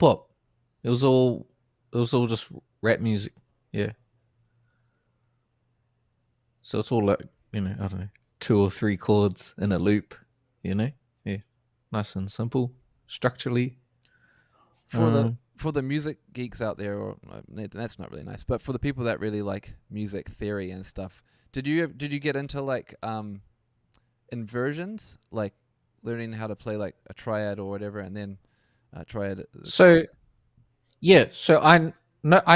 hop. It was all just rap music. Yeah. So it's all like, I don't know, two or three chords in a loop, you know? Yeah. Nice and simple. Structurally. For the Um for the music geeks out there, or that's not really nice, but for the people that really like music theory and stuff, did you get into like inversions, like learning how to play like a triad or whatever, and then triad? so yeah, so I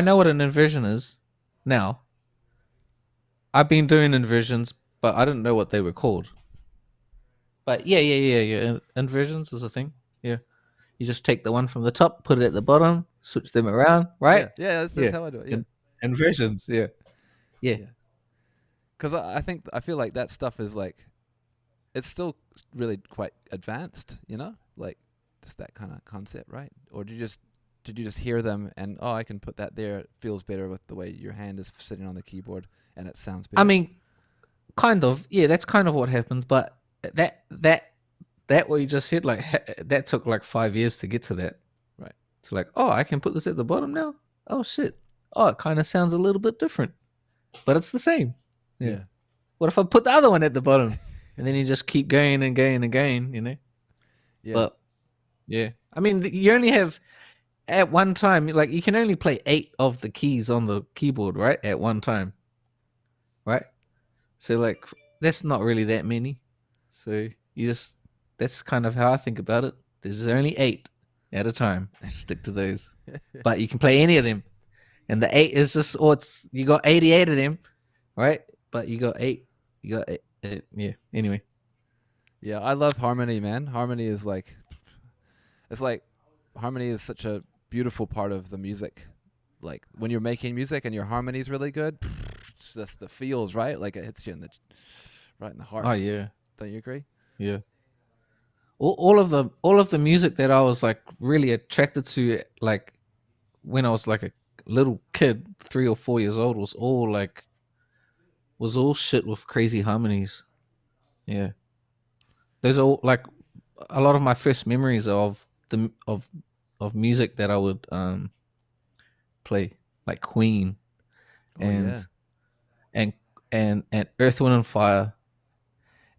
know what an inversion is now. I've been doing inversions, but I didn't know what they were called. But yeah. Inversions is a thing. Yeah. You just take the one from the top, put it at the bottom, switch them around, right? Yeah, yeah, that's Yeah. how I do it. Yeah, In- Inversions, yeah. Yeah. yeah. Because I feel like that stuff is like it's still really quite advanced, like just that kind of concept, right? Or did you just hear them and I can put that there? It feels better with the way your hand is sitting on the keyboard and it sounds I better. mean, kind of. Yeah, that's kind of what happens, but that that that what you just said, like that took like 5 years to get to that. Right. To like, I can put this at the bottom now. Oh shit. Oh, it kind of sounds a little bit different, but it's the same. Yeah. Yeah. What if I put the other one at the bottom, and then you just keep going and going and going, Yeah. But yeah, I mean, you only have at one time, like you can only play 8 of the keys on the keyboard, right? At one time, right? So like, that's not really that many. So that's kind of how I think about it. There's only 8 at a time. Stick to those, but you can play any of them, and the 8 is just, you got 88 of them, right? But you got 8. You got 8. Yeah. Anyway. Yeah, I love harmony, man. Harmony is like it's like harmony is such a beautiful part of the music. Like when you're making music and your harmony is really good, it's just the feels, right? Like it hits you right in the heart. Oh yeah. Don't you agree? Yeah. All of the music that I was like really attracted to, like when I was like a little kid, 3 or 4 years old, was all shit with crazy harmonies. Yeah. There's all like a lot of my first memories of the of music that I would play, like Queen Oh and yeah. and and Earth, Wind and Fire,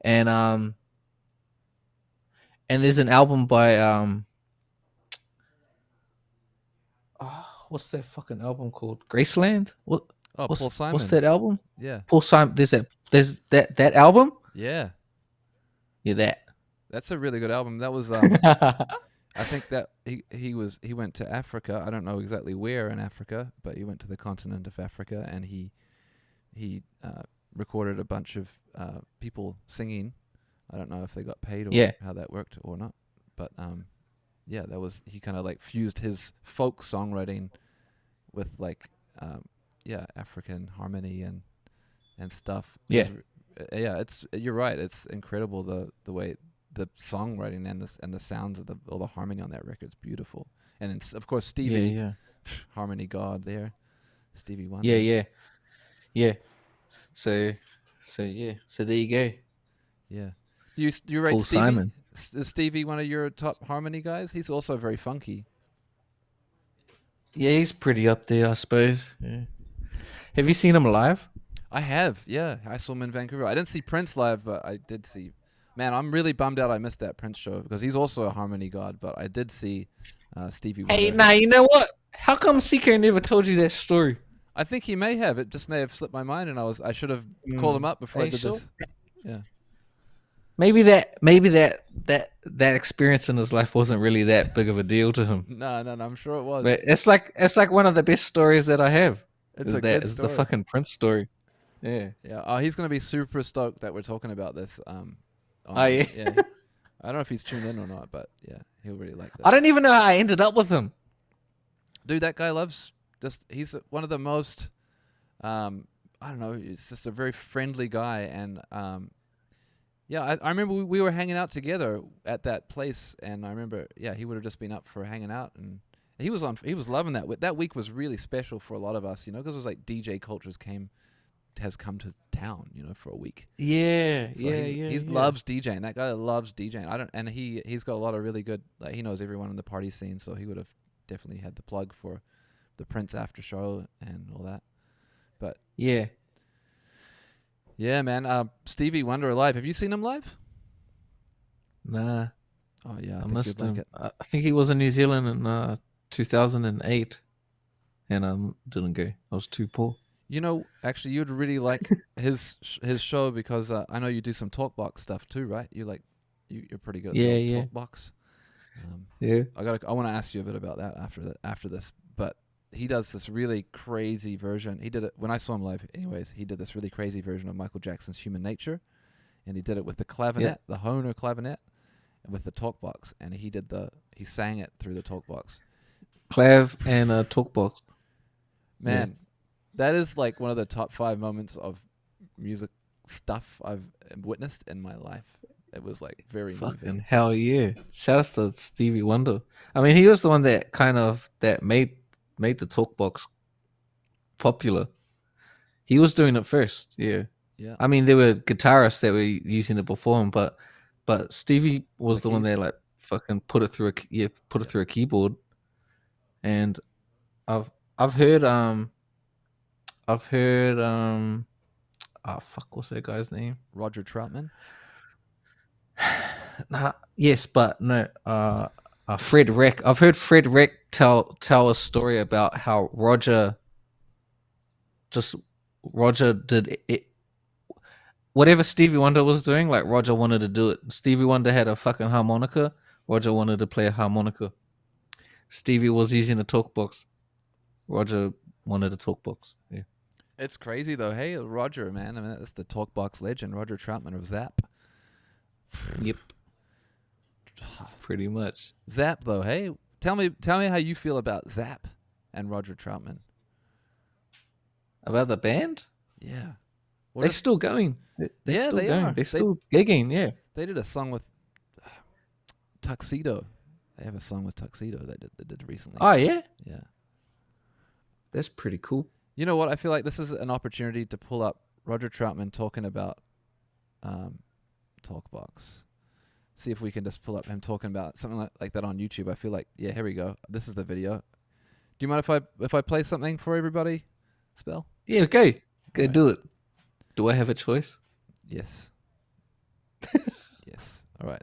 and there's an album by what's that fucking album called? Graceland? What Oh, Paul what's Simon. that album? Yeah. Paul Simon. There's that album. Yeah. Yeah, that. That's a really good album. That was I think that he went to Africa. I don't know exactly where in Africa, but he went to the continent of Africa and he recorded a bunch of people singing. I don't know if they got paid or Yeah, how that worked or not, but yeah, that was he kind of like fused his folk songwriting with like yeah, African harmony and stuff. It yeah, was yeah, it's you're right. It's incredible the way the songwriting and the sounds of all the harmony on that record's beautiful. And it's, of course yeah, Stevie, yeah, harmony god there, Stevie yeah, Wonder. yeah, yeah. So, yeah. So there you go, Yeah. Do you rate Paul Stevie? Simon. Is Stevie one of your top harmony guys? He's also very funky. Yeah, he's pretty up there, I suppose. Yeah. Have you seen him live? I have, yeah. I saw him in Vancouver. I didn't see Prince live, but I did see Man, I'm really bummed out I missed that Prince show because he's also a harmony god. But I did see Stevie Hey, Wonder. nah, you know what? How come CK never told you that story? I think he may have. It just may have slipped my mind, and I should have called him up before I Hey, did sure. this. Yeah. Maybe that experience in his life wasn't really that big of a deal to him. No, I'm sure it was. But it's like one of the best stories that I have. It's a good Is the story. fucking Prince story. Yeah. Yeah. Oh, he's gonna be super stoked that we're talking about this. Oh yeah. I don't know if he's tuned in or not, but yeah, he'll really like this. I don't even know how I ended up with him. Dude, that guy loves he's one of the most I don't know, he's just a very friendly guy, and yeah, I remember we were hanging out together at that place, and I remember he would have just been up for hanging out, and he was loving that. That week was really special for a lot of us, because it was like DJ cultures has come to town, for a week. Yeah, So he loves DJing. That guy loves DJing. He's got a lot of really good, like, he knows everyone in the party scene, so he would have definitely had the plug for the Prince after show and all that. But yeah, man, Stevie Wonder live. Have you seen him live? nah, Oh yeah, I missed him. I think he was in New Zealand in 2008, and I didn't go. I was too poor. Actually, you'd really like his show because I know you do some talkbox stuff too, right? You're pretty good at the old talkbox. Yeah. I want to ask you a bit about that after this, but he does this really crazy version. He did it when I saw him live. Anyways, he did this really crazy version of Michael Jackson's "Human Nature," and he did it with the clavinet, the Hohner clavinet, and with the talkbox, and he sang it through the talkbox. Clav and talkbox. Man, that is like one of the top 5 moments of music stuff I've witnessed in my life. It was like very fucking moving. Hell yeah! Shout out to Stevie Wonder. I mean, he was the one that made the talkbox popular. He was doing it first. Yeah. Yeah. I mean, there were guitarists that were using it before him, but Stevie was the one that like fucking put it through a keyboard. And I've heard oh fuck, what's that guy's name? Roger Troutman. Yes, but no. Fred Reck. I've heard Fred Reck tell a story about how Roger did it. Whatever Stevie Wonder was doing, like Roger wanted to do it. Stevie Wonder had a fucking harmonica. Roger wanted to play a harmonica. Stevie was using a talkbox. Roger wanted a talkbox. Yeah. It's crazy though. Hey, Roger, man. I mean, that's the talkbox legend, Roger Troutman of Zap. Yep. Pretty much. Zap though. Hey, tell me how you feel about Zap and Roger Troutman. About the band? Yeah. They're still going. They're still going. are. They're still gigging, yeah. They did a song with Tuxedo. They have a song with Tuxedo that did recently. Oh, yeah? Yeah. That's pretty cool. You know what? I feel like this is an opportunity to pull up Roger Troutman talking about Talkbox. See if we can just pull up him talking about something like that on YouTube. I feel like, yeah, here we go. This is the video. Do you mind if I play something for everybody, Spell? Yeah, okay. Go do it. Do I have a choice? Yes. Yes. All right.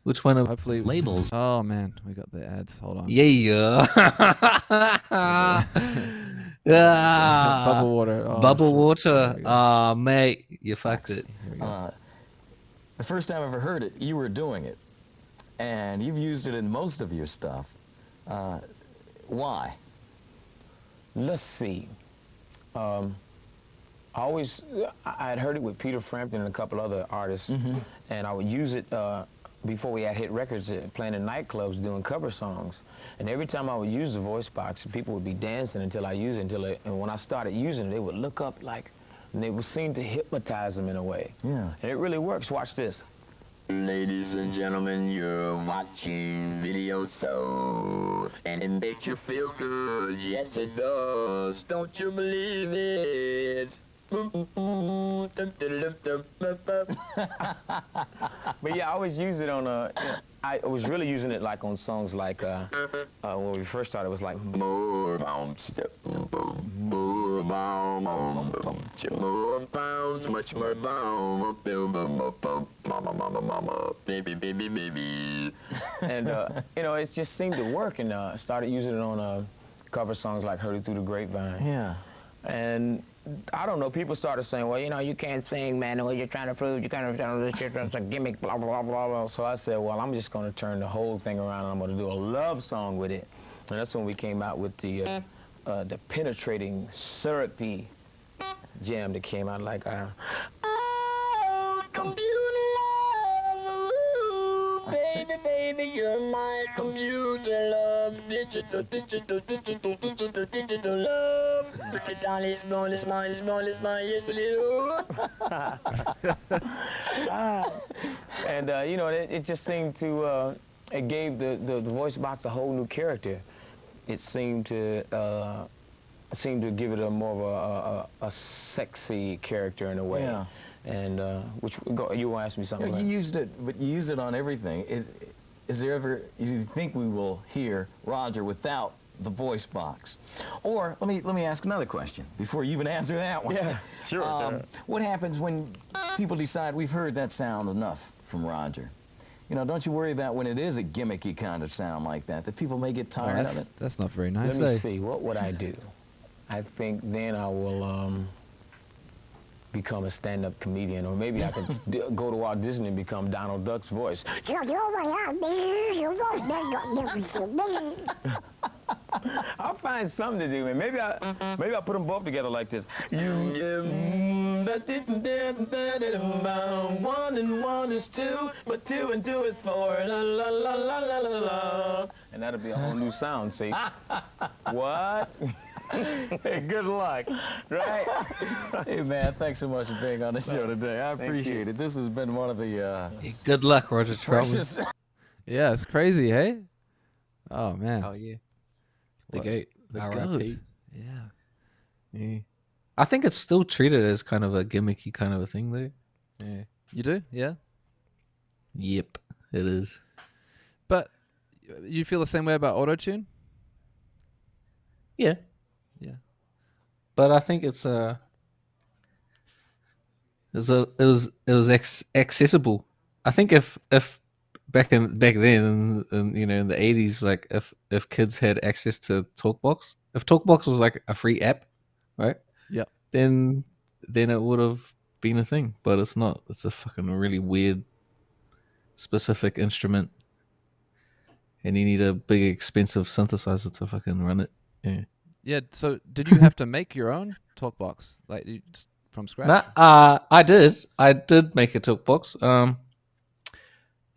Which one of Hopefully labels? Oh man, we got the ads. Hold on. Yeah. Bubble water. Oh, Bubble shit. water. Mate, you fucked it. Here we go. The first time I ever heard it, you were doing it, and you've used it in most of your stuff. Why? Let's see. I had heard it with Peter Frampton and a couple other artists, and I would use it before we had hit records, playing in nightclubs, doing cover songs. And every time I would use the voice box, people would be dancing until I used it, and when I started using it, they would look up like, and they would seem to hypnotize them in a way. Yeah. And it really works. Watch this. Ladies and gentlemen, you're watching Video Soul, and it makes you feel good. Yes, it does. Don't you believe it? But yeah, I always use it on I was really using it like on songs like when we first started, it was like More bounce, more bounce, more bounce, much more bounce, mama, baby, baby, baby. And you know, it just seemed to work, and started using it on cover songs like "Heard It Through the Grapevine." Yeah. And I don't know, people started saying, well, you know, you can't sing, man, what you're trying to prove, you can't do this shit, it's a gimmick, blah, blah, blah, blah. So I said, well, I'm just going to turn the whole thing around, and I'm going to do a love song with it. And that's when we came out with the penetrating, syrupy jam that came out like, Oh, computer love, ooh, baby, baby, you're my computer love, digital, digital, digital, digital, digital love. Baby, darling, small, small, small, small, yes, little. and you know, it just seemed to, it gave the voice box a whole new character. It seemed to give it a more of a sexy character in a way. Yeah. And you want to ask me something? You used it, but you use it on everything. Is there ever, you think we will hear Roger without the voice box? Or let me ask another question before you even answer that one. Yeah, sure. What happens when people decide we've heard that sound enough from Roger? You know, don't you worry about when it is a gimmicky kind of sound like that people may get tired of it? That's not very nice. Let me see. What would I do? I think then I will become a stand-up comedian, or maybe I could go to Walt Disney and become Donald Duck's voice. I'll find something to do, man. Maybe I'll put them both together like this. One and one is two, but two and two is four. La la la la la la la. And that'll be a whole new sound. See? What? Hey, good luck. Right? Hey, man, thanks so much for being on the show today. I appreciate it. This has been one of the Good luck, Roger Troutman. precious... Yeah, it's crazy, hey? Oh, man. Oh yeah, the What? goat, The R.I.P. goat. Yeah. Yeah. I think it's still treated as kind of a gimmicky kind of a thing, though. Yeah. You do? Yeah. Yep, it is. But you feel the same way about auto-tune? Yeah. Yeah. But I think it was accessible. I think if back then you know in the 80s, like if kids had access to TalkBox, if TalkBox was like a free app, right? Yep. Then it would have been a thing, but it's not. It's a fucking really weird specific instrument, and you need a big expensive synthesizer to fucking run it. Yeah. Yeah, so did you have to make your own TalkBox, like from scratch? No, I did make a TalkBox.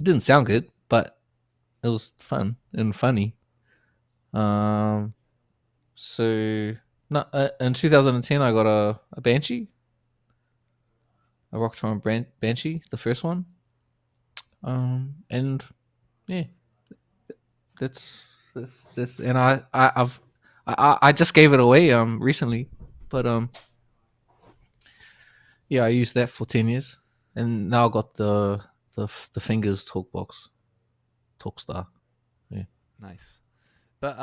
It didn't sound good, but it was fun and funny. So no, in 2010 I got a Banshee, a Rocktron Banshee, the first one. And yeah, that's and I just gave it away recently, but yeah, I used that for 10 years, and now I got the Fingers Talkbox, Talkstar. Yeah. Nice. But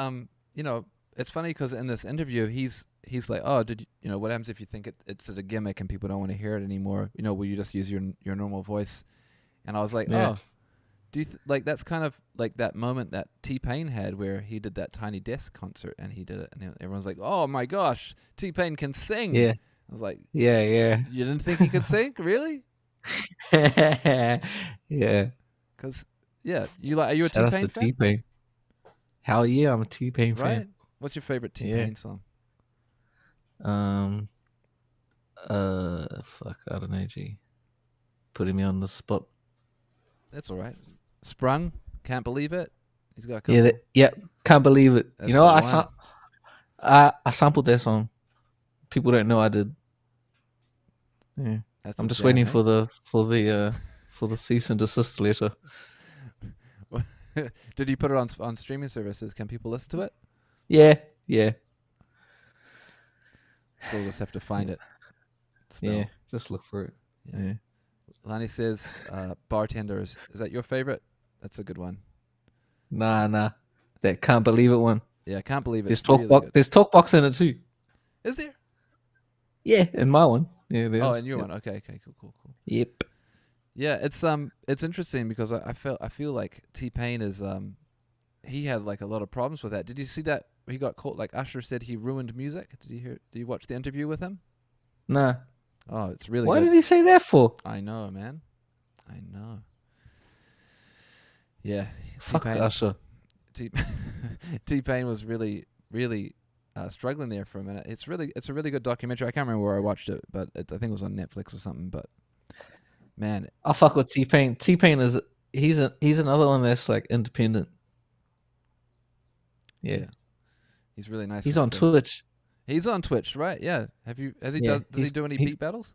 you know, it's funny because in this interview, he's like, oh, you know, what happens if you think it's a gimmick and people don't want to hear it anymore? You know, will you just use your normal voice? And I was like, Yeah. oh, do you like that's kind of like that moment that T-Pain had where he did that Tiny Desk concert and he did it, and everyone's like, oh my gosh, T-Pain can sing. Yeah. I was like, Yeah. you didn't think he could sing, really? Yeah. Because yeah, are you a Shout outs T-Pain to fan? T-Pain. Hell yeah, I'm a T-Pain Right? fan. What's your favorite T-Pain song? Fuck, I don't know, G. Putting me on the spot. That's all right. Sprung, can't believe it. He's got a couple. Yeah, can't believe it. That's You know, the I one. I sampled that song. People don't know I did. Yeah, That's I'm a just jam, waiting eh? for the cease and desist letter. Did you put it on streaming services? Can people listen to it? Yeah. So we'll just have to find it. Spell. Yeah, just look for it. Yeah. Lani says, bartenders. Is that your favorite? That's a good one. Nah. That can't believe it one. Yeah, I can't believe it. There's It's really Talkbox. good. There's Talkbox in it too. Is there? Yeah, in my one. Yeah, there's. Oh, and your yep. one. Okay, cool. Yep. Yeah, it's interesting because I feel like T-Pain is he had like a lot of problems with that. Did you see that he got caught? Like Usher said he ruined music. Did you hear? Did you watch the interview with him? Nah. Oh, it's really Why good. did he say that for? I know, man. I know. Yeah, Fuck T-Pain. Usher. T T-Pain was really struggling there for a minute. It's a really good documentary. I can't remember where I watched it, but I think it was on Netflix or something. But man, I fuck with T-Pain. T-Pain is he's another one that's like independent. Yeah. he's really nice. He's with on the- Twitch. He's on Twitch, right? Yeah. Does he he's- do any he's- beat battles?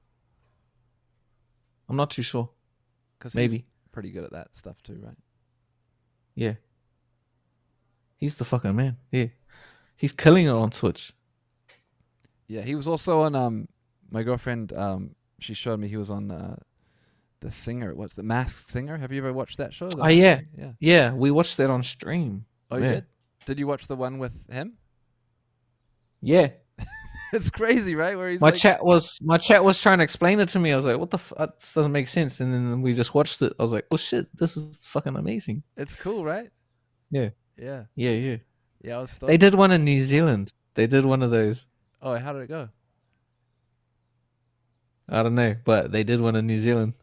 I'm not too sure. Because Maybe. he's pretty good at that stuff too, right? Yeah. He's the fucking man. Yeah. He's killing it on Twitch. Yeah, he was also on my girlfriend. She showed me he was on the Singer. What's the Masked Singer? Have you ever watched that show? Oh, yeah. Yeah. Yeah, we watched that on stream. Oh, you Yeah. did? Did you watch the one with him? Yeah. It's crazy, right? Where he's My like, chat was trying to explain it to me. I was like, "What the this doesn't make sense." And then we just watched it. I was like, "Oh shit, this is fucking amazing." it's cool, right? Yeah. Yeah. Yeah. Yeah, I was They did one in New Zealand. They did one of those. Oh, how did it go? I don't know, but they did one in New Zealand.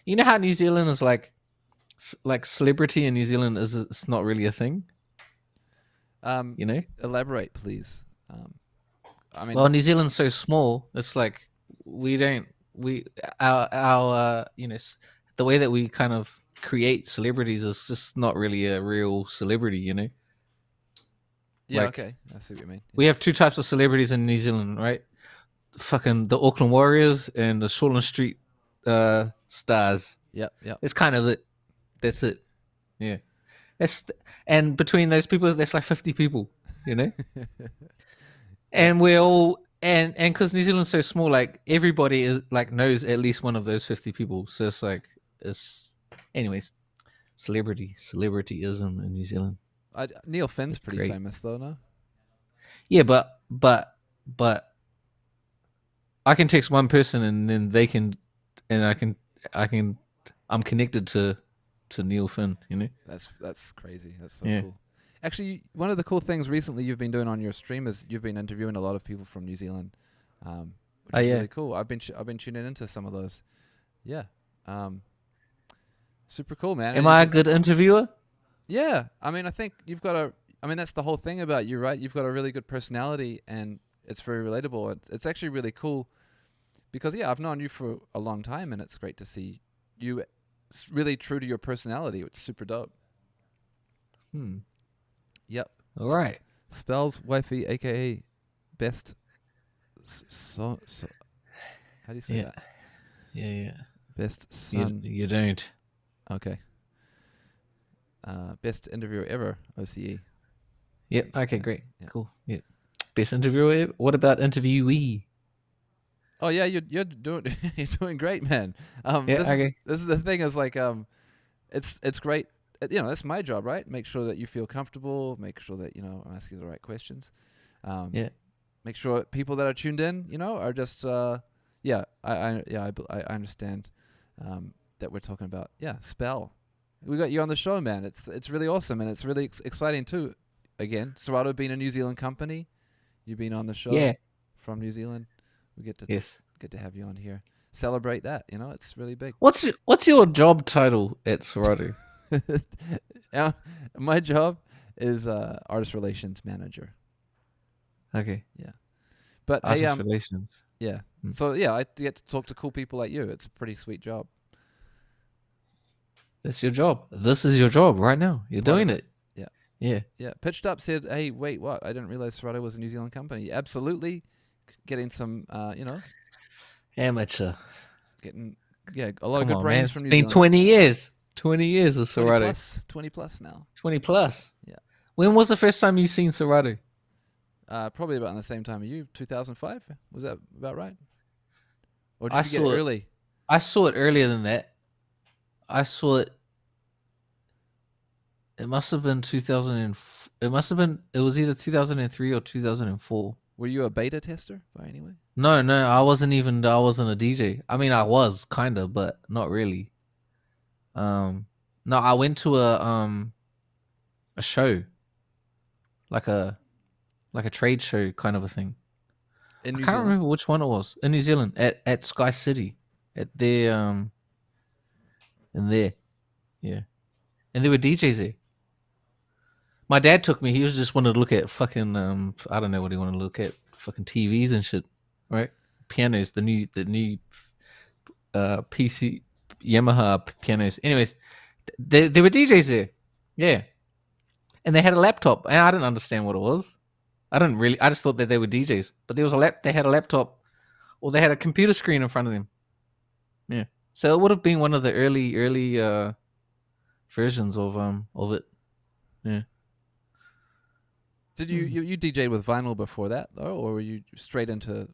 You know how New Zealand is like celebrity in New Zealand is it's not really a thing. You know. Elaborate, please. I mean, Well, New Zealand's so small. It's like our the way that we kind of create celebrities is just not really a real celebrity. You know. yeah, like- okay. I see what you mean. We have two types of celebrities in New Zealand, right? Fucking the Auckland Warriors and the Shortland Street Stars. Yep. It's kind of it. That's it. Yeah. And between those people, there's like 50 people, you know? And we're all, and because New Zealand's so small, like everybody is like knows at least one of those 50 people. So it's like, anyways, celebrityism in New Zealand. Neil Finn's It's pretty great. famous though, no? Yeah, but I can text one person and then they can, and I'm connected to Neil Finn, you know? That's crazy. That's so Yeah. cool. Actually, one of the cool things recently you've been doing on your stream is you've been interviewing a lot of people from New Zealand, which Oh, is yeah. really cool. I've been tuning into some of those. Yeah. Super cool, man. Am And I a you can- good interviewer? Yeah. I mean, I think you've got a. I mean, that's the whole thing about you, right? You've got a really good personality, and it's very relatable. It's actually really cool because yeah, I've known you for a long time, and it's great to see you really true to your personality. It's super dope. Yep. All right. Spells wifey, aka best. How do you say that? Yeah. Best son. You don't. Okay. Best interviewer ever. OCE. Yep. Okay, great. Yeah. Cool. Yep. Best interviewer. What about interviewee? Oh yeah, you're doing you're doing great, man. Yeah, okay. This is the thing. Is like it's great. You know, that's my job, right? Make sure that you feel comfortable. Make sure that I'm asking the right questions. Yeah. Make sure people that are tuned in, are just I understand that we're talking about spell. We got you on the show, man. It's really awesome and it's really exciting too. Again, Serato being a New Zealand company, you've been on the show. Yeah. From New Zealand, we get to Yes. have you on here. Celebrate that. It's really big. What's your job title at Serato? Yeah, my job is artist relations manager. Okay. But Artist hey, relations. yeah. Hmm. So yeah, I get to talk to cool people like you. It's a pretty sweet job. That's your job. This is your job right now. You're Part of doing it. it. Yeah. Yeah. Yeah. Pitched Up said, "Hey, wait, what? I didn't realize Serato was a New Zealand company." Absolutely, getting some, Amateur. getting a lot of Come good on, man. brains It's from New been Zealand. 20 years. 20 years of 20 Serato. plus, 20 plus now. 20 plus. Yeah. When was the first time you seen Serato? Probably about in the same time as you, 2005. Was that about right? Or I did you get saw it it- early? I saw it earlier than that. I saw it. It must have been 2000. It was either 2003 or 2004. Were you a beta tester by any way? No, I wasn't a DJ. I mean, I was kind of, but not really. No, I went to a show, like a trade show kind of a thing. In I New can't Zealand? remember which one it was in New Zealand at Sky City, at their in there, yeah, and there were DJs there. My dad took me. He was just wanted to look at fucking I don't know what he wanted to look at, fucking TVs and shit, right? Pianos, the new PC Yamaha pianos. Anyways, there were DJs there, yeah, and they had a laptop, and I didn't understand what it was. I just thought that they were DJs, but there was they had a laptop, or they had a computer screen in front of them. Yeah, so it would have been one of the early versions of it. Yeah. Did you DJed with vinyl before that though, or were you straight into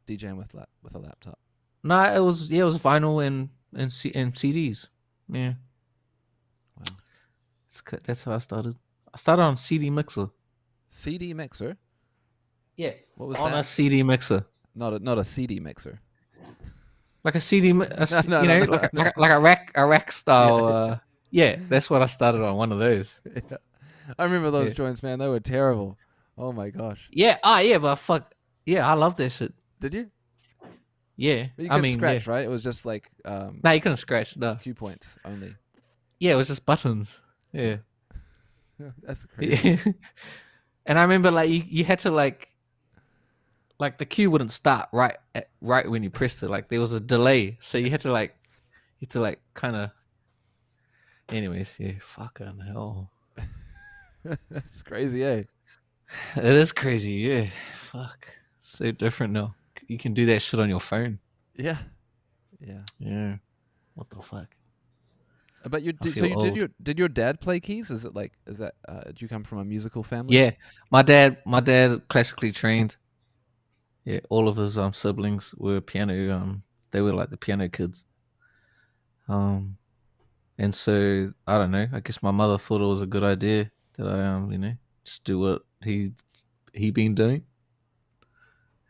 DJing with a laptop? No, it was vinyl and CDs. Yeah. Wow. That's how I started. I started on CD mixer. CD mixer? Yeah. What was on that? a CD mixer. Not a CD mixer. Like a CD, No, like a rack style. Yeah, that's what I started on. One of those. Yeah. I remember those joints, man. They were terrible. Oh my gosh. Yeah. Yeah, but fuck. Yeah, I love that shit. Did you? Yeah. But you couldn't scratch, right? It was just like No, you couldn't scratch. No. a few points only. Yeah, it was just buttons. Yeah. That's crazy. And I remember like you had to like the cue wouldn't start right when you pressed it. Like there was a delay, so you had to kind of. Anyways, yeah, fucking hell. That's crazy, eh? It is crazy, yeah. Fuck, so different now. You can do that shit on your phone. Yeah. Yeah. Yeah. What the fuck? But did your dad play keys? Is that did you come from a musical family? Yeah, my dad classically trained. Yeah, all of his siblings were piano. They were like the piano kids. And so I don't know. I guess my mother thought it was a good idea that I just do what he been doing.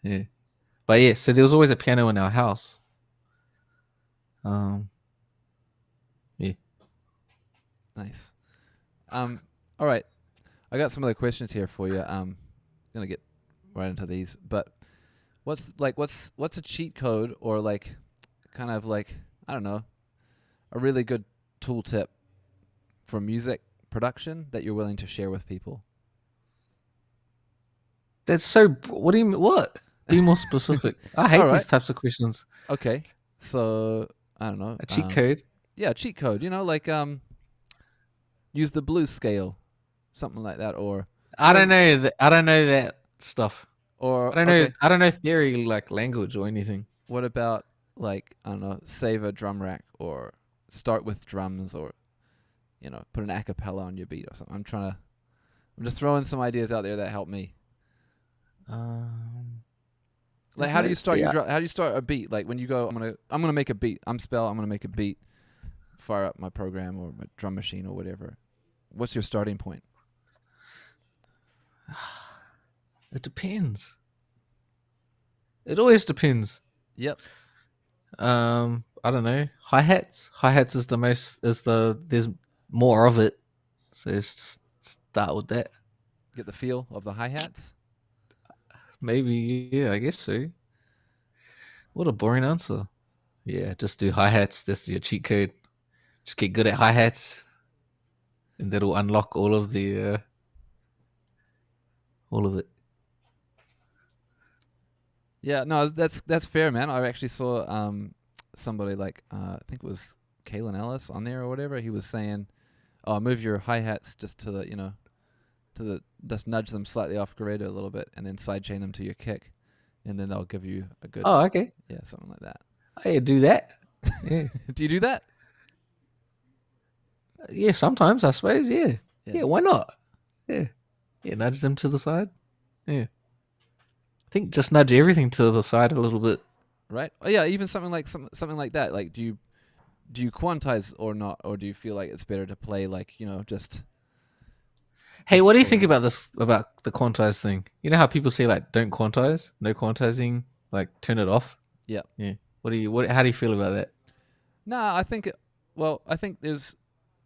Yeah, but yeah. So there was always a piano in our house. Yeah. Nice. All right. I got some other questions here for you. Gonna get right into these, but what's a cheat code or like kind of like I don't know, a really good tooltip for music production that you're willing to share with people? That's so. What do you mean? What? Be more specific. I hate these types of questions. Okay, so I don't know. A cheat code. Yeah, cheat code. Like use the blues scale, something like that, or I don't know. I don't know that stuff. Or I don't know. I don't know theory like language or anything. What about like I don't know, save a drum rack or start with drums or put an a cappella on your beat or something. I'm just throwing some ideas out there that help me. Like how do you start how do you start a beat? Like when you go, I'm gonna make a beat. I'm gonna make a beat. Fire up my program or my drum machine or whatever. What's your starting point? It depends. It always depends. Yep. I don't know. Hi-hats. Hi-hats is there's more of it. So just start with that. Get the feel of the hi-hats? Maybe, yeah, I guess so. What a boring answer. Yeah, just do hi-hats. That's your cheat code. Just get good at hi-hats. And that'll unlock all of it. Yeah, no, that's fair, man. I actually saw somebody like I think it was Kalen Ellis on there or whatever. He was saying, "Oh, move your hi-hats just to the just nudge them slightly off grid a little bit, and then sidechain them to your kick, and then they'll give you a good." Oh, okay. Yeah, something like that. I do that. Yeah. Do you do that? Yeah, sometimes I suppose. Yeah. Yeah, why not? Yeah. Yeah, nudge them to the side. Yeah. I think just nudge everything to the side a little bit. Right. Oh yeah, even something like that. Like, do you quantize or not, or do you feel like it's better to play like just? Hey, Just what do you think program. about this? About the quantize thing? You know how people say like, "Don't quantize, no quantizing, like turn it off." Yeah. Yeah. What do you? What? How do you feel about that? Nah, I think. Well, I think there's.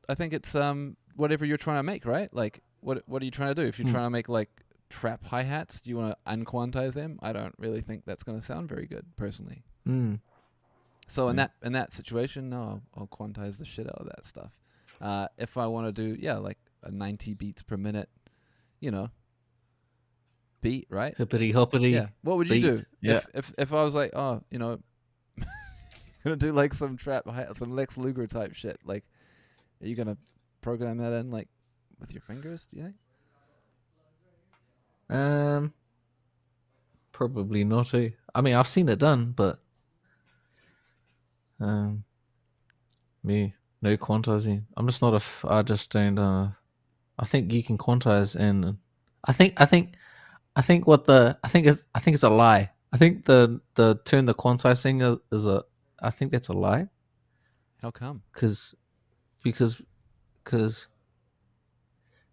I think it's whatever you're trying to make, right? Like, what are you trying to do? If you're Hmm. trying to make like trap hi hats, do you want to unquantize them? I don't really think that's going to sound very good, personally. Mm. So Yeah. in that situation, no, I'll quantize the shit out of that stuff. If I want to do like a 90 beats per minute, you know, beat, right? Hippity Yeah. hoppity What would you beat. do Yeah. if I was like, oh, gonna do like some some Lex Luger type shit? Like, are you gonna program that in like with your fingers? Do you think? Um. Probably not. I mean, I've seen it done, but me no quantizing. I'm just not a. I just don't. I think you can quantize, and I think what the I think it's a lie. I think the term the quantize thing is a. I think that's a lie How come? because because because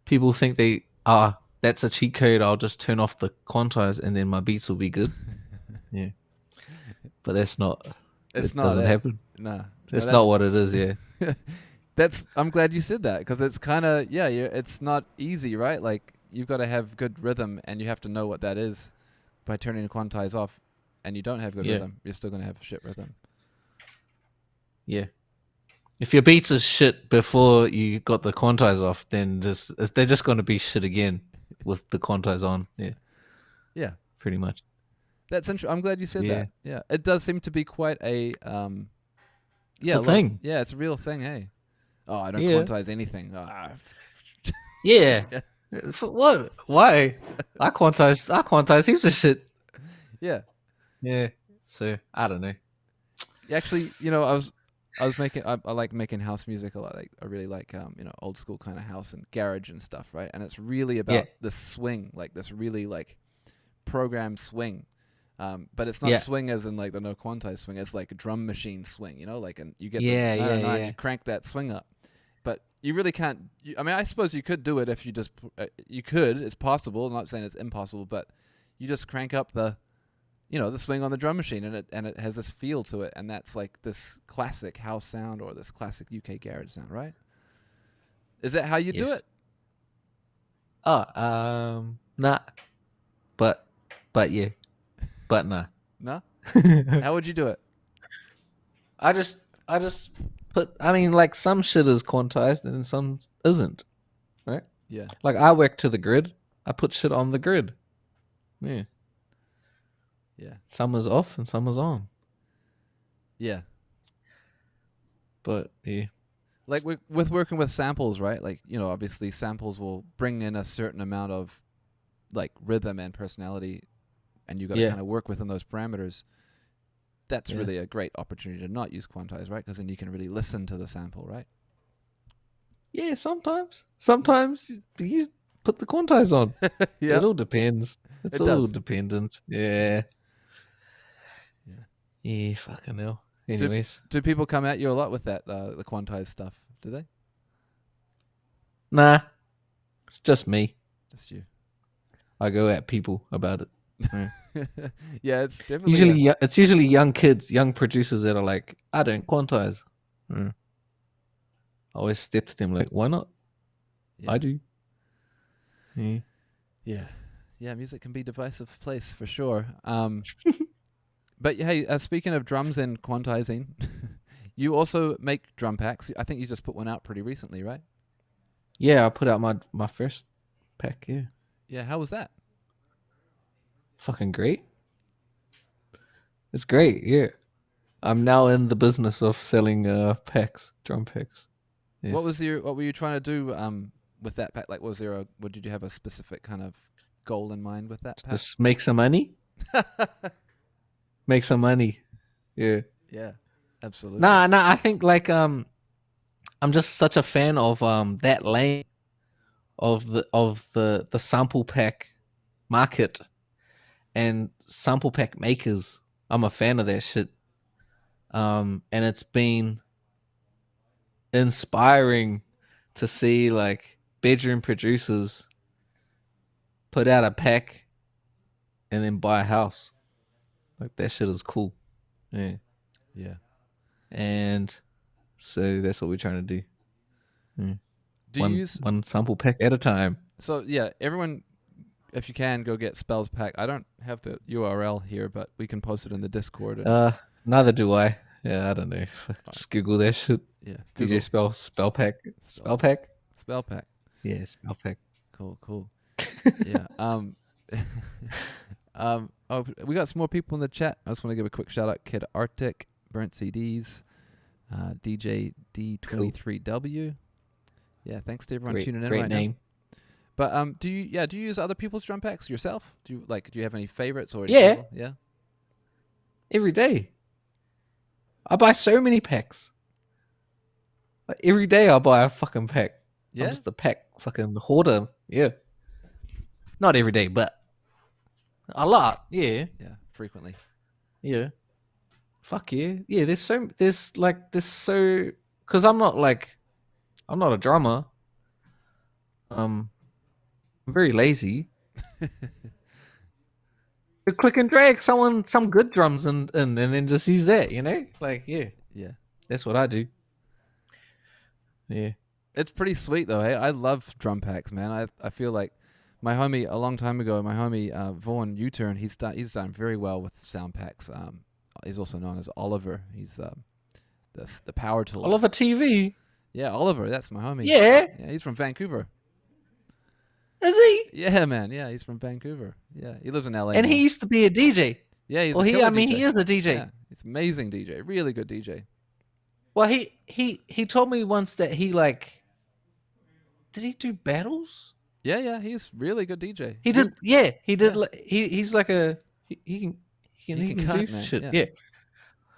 people think that's a cheat code. I'll just turn off the quantize and then my beats will be good. Yeah, but that's not. It's It not doesn't it. happen. No, That's not what it is. Yeah. that's. I'm glad you said that because it's kind of it's not easy, right? Like you've got to have good rhythm and you have to know what that is by turning the quantize off. And you don't have good Yeah. rhythm, you're still gonna have shit rhythm. Yeah. If your beats is shit before you got the quantize off, then they're just going to be shit again with the quantize on. Yeah, Yeah, pretty much. that's interesting. I'm glad you said Yeah. that. Yeah, it does seem to be quite a It's a thing. yeah, it's a real thing. Hey, oh, I don't Yeah. quantize anything. Yeah. Yeah. For what? Why? I quantize heaps of shit. Yeah. Yeah. So I don't know. Actually, I was making I like making house music a lot. Like I really like old school kind of house and garage and stuff, right? And it's really Yeah. about the swing, like this really like programmed swing. But it's not Yeah. swing as in like the no quantize swing. It's like a drum machine swing, like, and you get the Yeah. 909, Yeah. you crank that swing up. But you really can't. I mean, I suppose you could do it if you just. You could. It's possible. I'm not saying it's impossible, but you just crank up the the swing on the drum machine, and it has this feel to it, and that's like this classic house sound or this classic UK garage sound, right? Is that how you do Yes. it? Oh, nah. But yeah. But nah. No. How would you do it? I just put. I mean, like some shit is quantized and some isn't, right? Yeah. Like I work to the grid. I put shit on the grid. Yeah. Yeah. Some is off and some is on. Yeah. But yeah. Like with working with samples, right? Like obviously samples will bring in a certain amount of like rhythm and personality, and you got to Yeah. kind of work within those parameters. That's Yeah. really a great opportunity to not use quantize, right? Because then you can really listen to the sample, right? Yeah, sometimes. Sometimes you put the quantize on. Yeah. It all depends. It's It all does. dependent. Yeah. Yeah. Yeah, fucking hell. Anyways. Do people come at you a lot with that the quantize stuff? Do they? Nah. It's just me. Just you. I go at people about it. Yeah. Yeah, it's definitely It's usually young kids, young producers that are like, I don't quantize. I always step to them like, why not? yeah. I do. Yeah. Yeah, music can be a divisive place for sure. But hey, speaking of drums and quantizing, you also make drum packs. I think you just put one out pretty recently, right? Yeah, I put out my first pack, yeah. Yeah, how was that? Fucking great. It's great, yeah. I'm now in the business of selling packs, drum packs. Yes. What were you trying to do with that pack? Like did you have a specific kind of goal in mind with that pack? Just make some money? Make some money. Yeah. Yeah. Absolutely. Nah, I think like I'm just such a fan of that lane of the sample pack market and sample pack makers. I'm a fan of that shit. And it's been inspiring to see like bedroom producers put out a pack, and then buy a house. Like that shit is cool. Yeah. Yeah. And so that's what we're trying to do. Do you use one sample pack at a time. so? Yeah, everyone, if you can, go get Spells Pack. I don't have the URL here, but we can post it in the Discord. And, Neither do I. Yeah, I don't know. Just Google that shit. yeah, DJ spell pack. Spell pack. Spell Pack. Yeah, spell pack. Cool. Yeah. Oh, we got some more people in the chat. I just want to give a quick shout out. Kid Arctic, Burnt CDs, DJ D23W. Yeah, thanks to everyone tuning in great right name. now. But do you use other people's drum packs yourself? Do you have any favorites or Yeah. Yeah. Every day. I buy so many packs. Like every day I buy a fucking pack. Yeah. I'm just a pack fucking hoarder. Yeah. Not every day, but a lot. Yeah. Yeah, frequently. Yeah. Fuck yeah. Yeah, there's so because I'm not a drummer. I'm very lazy. You click and drag some good drums and then just use that, Like, yeah. Yeah. That's what I do. Yeah. It's pretty sweet though, hey? I love drum packs, man. I feel like my homie a long time ago, Vaughn U-Turn, he's done very well with sound packs. He's also known as Oliver. He's the Power Tools. Oliver TV. Yeah, Oliver, that's my homie. Yeah. Yeah, he's from Vancouver. Is he? Yeah, man. Yeah, he's from Vancouver. Yeah, he lives in LA. And now. he used to be a DJ. Yeah, he's Well, a killer he DJ. is a DJ. Yeah, it's amazing DJ. Really good DJ. Well, he told me once that he did he do battles? Yeah, he's really good DJ. He did. Yeah, he did. Yeah. He's like he can cut, do man, shit. yeah. Yeah.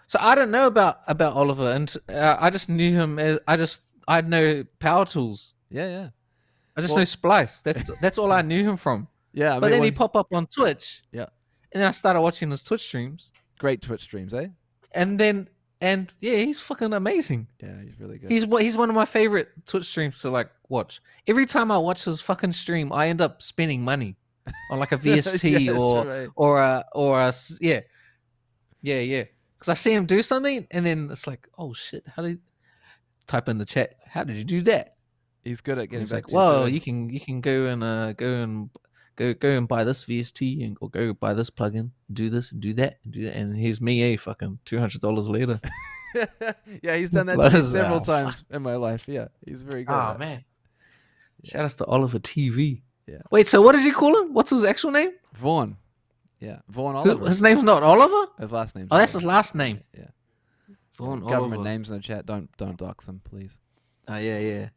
So I don't know about Oliver, and I just knew him as I know Power Tools. Yeah. I just know Splice. That's all I knew him from. Yeah, I But mean, then he pop up on Twitch. Yeah. And then I started watching his Twitch streams. Great Twitch streams, eh? And yeah, he's fucking amazing. Yeah, he's really good. He's one of my favorite Twitch streams to watch. Every time I watch his fucking stream, I end up spending money on like a VST Yeah, or that's right. yeah. Because I see him do something, and then it's like, oh shit, how did type in the chat? How did you do that? He's good at And getting he's back like, to well, you. you can go and buy this VST or go buy this plugin, do this and do that, and here's me, fucking $200 later. Yeah, he's done that What to me is several that? times in my life. Yeah, he's very good. Oh at it. man! Shout outs to Oliver TV. Yeah. Wait, so what did you call him? What's his actual name? Vaughn. Yeah, Vaughn Oliver. His name's not Oliver. His last name. Oh, that's his last name. Yeah. Vaughn Government Oliver. names in the chat. Don't dox them, please. Oh yeah.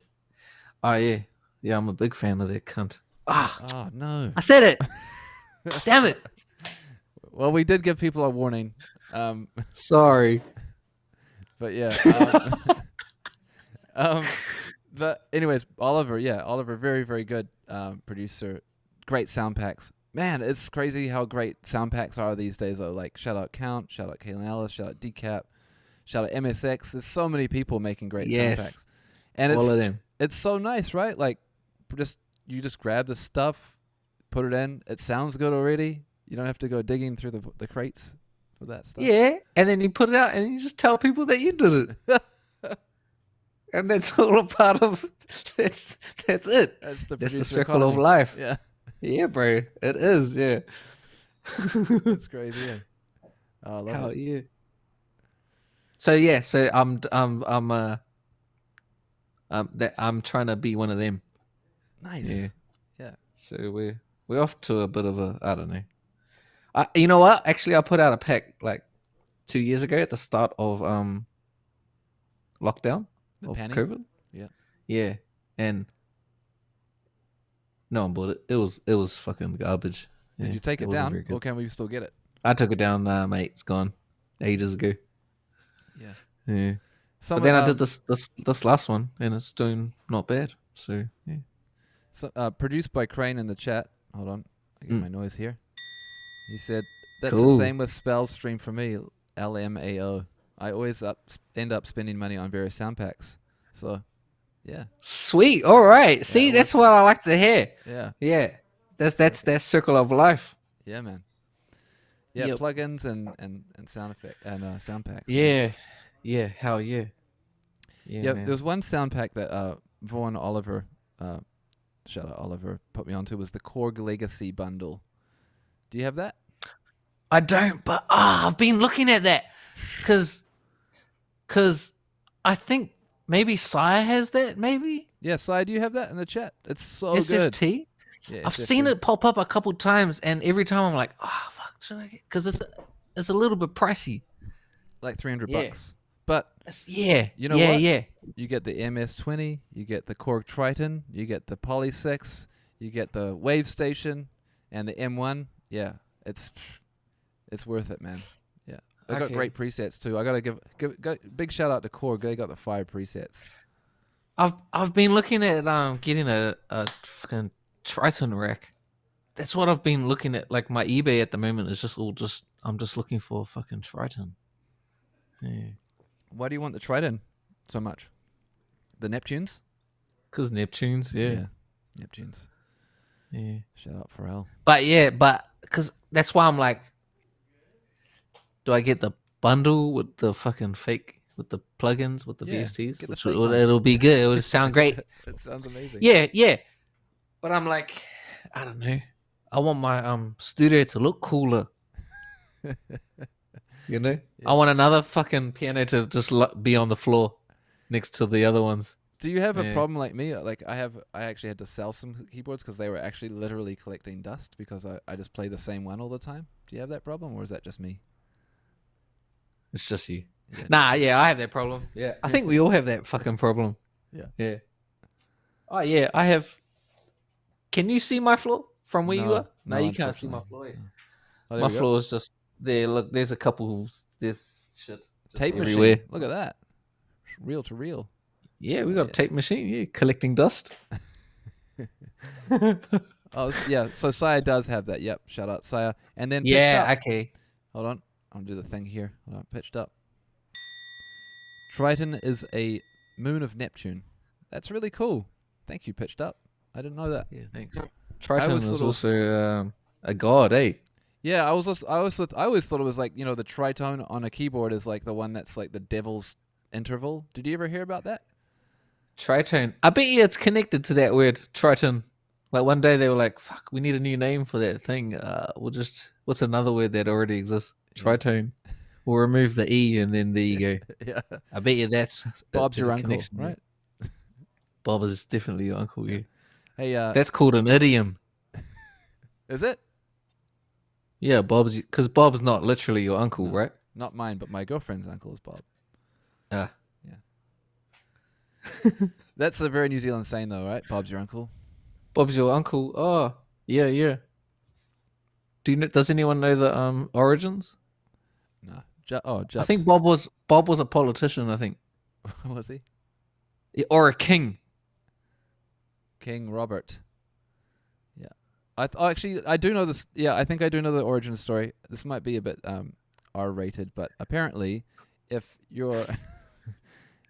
Oh yeah. Yeah, I'm a big fan of that cunt. Ah, Oh no. I said it. Damn it. Well, we did give people a warning. Sorry. But yeah. Anyways, Oliver, very, very good producer. Great sound packs. Man, it's crazy how great sound packs are these days though. Like shout out Count, shout out Kaylin Ellis, shout out Decap, shout out MSX. There's so many people making great sound packs. And all of them. it's so nice, right? Like you just grab the stuff, put it in, it sounds good already. You don't have to go digging through the crates for that stuff. Yeah, and then you put it out and you just tell people that you did it. And that's all a part of that's it. That's the That's the producer circle of economy. life. Yeah. Yeah, bro. It is, yeah. It's crazy. Yeah. Oh, I love Hell it. yeah. So I'm trying to be one of them. Nice. Yeah. Yeah. So we're off to a bit of a, I don't know. You know what? Actually, I put out a pack like 2 years ago at the start of lockdown The of panning? COVID. Yeah. Yeah, and no one bought it. It was fucking garbage. Did Yeah, you take it wasn't down, very good. or can we still get it? I took it down, mate. It's gone ages ago. Yeah. Yeah. Someone, But then I did this last one, and it's doing not bad. So yeah. produced by Crane in the chat. Hold on, I get Mm. my noise here. He said that's Cool. the same with spells stream for me. LMAO. I always end up spending money on various sound packs. So, yeah, Sweet. All right. See, it that's works. what I like to hear. yeah. Yeah. That's that circle of life. Yeah, man. Yeah, Yep. plugins and sound effect and sound packs. Yeah, yeah, hell yeah, Yeah, man. there was one sound pack that Vaughan Oliver, shout out Oliver, put me onto was the Korg Legacy bundle. Do you have that? I don't, but I've been looking at that because I think maybe Sire has that. Maybe Yeah, Sai, do you have that in the chat? It's so good. SFT. Yeah, I've seen SFT. it pop up a couple times, and every time I'm like, oh fuck, should I get? Because it's a little bit pricey. Like 300 Yeah. bucks. But Yeah, you know yeah, what? yeah. You get the MS-20, you get the Korg Triton, you get the Poly 6, you get the Wave Station, and the M1. Yeah, it's worth it, man. Yeah, they got Okay. great presets too. I gotta give big shout out to Korg. They got the fire presets. I've been looking at getting a fucking Triton rack. That's what I've been looking at. Like my eBay at the moment is I'm just looking for a fucking Triton. Yeah. Why do you want the Triton so much? The Neptunes? Cause Neptunes, yeah. Neptunes. Yeah. Shout out Pharrell. But cause that's why I'm like, do I get the bundle with the fucking fake with the plugins with the Yeah, VSTs? get the Which fake it'll ones. be good. It'll sound great. It sounds amazing. Yeah. But I'm like, I don't know. I want my studio to look cooler. You know? I want another fucking piano to just be on the floor next to the other ones. Do you have a Yeah. problem like me? Like I actually had to sell some keyboards because they were actually literally collecting dust because I just play the same one all the time. Do you have that problem, or is that just me? It's just you. Yeah. Nah, yeah, I have that problem. Yeah. I think we all have that fucking problem. Yeah. Yeah. Oh yeah, I have. Can you see my floor from where you No, are? No, no, you can't see my unfortunately. floor. Oh, there My we go. floor is just there. Look, there's a couple. There's shit just Tape everywhere. machine. Look at that. Reel to reel. Yeah, we got Yeah. a tape machine. Yeah, collecting dust. Oh yeah. So Saya does have that. Yep. Shout out Saya. And then Pitched Yeah. Up. Okay. Hold on. I'll do the thing here. Hold on. Pitched Up. Triton is a moon of Neptune. That's really cool. Thank you, Pitched Up. I didn't know that. Yeah. Thanks. Triton always is thought it was- also a god, eh? Yeah, I always thought it was like, you know, the tritone on a keyboard is like the one that's like the devil's interval. Did you ever hear about that? Tritone. I bet you it's connected to that word, Triton. Like one day they were like, "Fuck, we need a new name for that thing. What's another word that already exists? Tritone. We'll remove the e and then there you go. Yeah. I bet you that's Bob's there's your a uncle, connection there. right? Bob is definitely your uncle. Yeah. Hey, That's called an idiom. is it? Yeah, because Bob's not literally your uncle, No. right? Not mine, but my girlfriend's uncle is Bob. Ah. That's a very New Zealand saying, though, right? Bob's your uncle. Bob's your uncle. Oh, yeah. Does anyone know the origins? No. I think Bob was a politician. I think, was he? Yeah, or a king. King Robert. Yeah. Actually, I do know this. Yeah, I think I do know the origin story. This might be a bit R-rated, but apparently, if your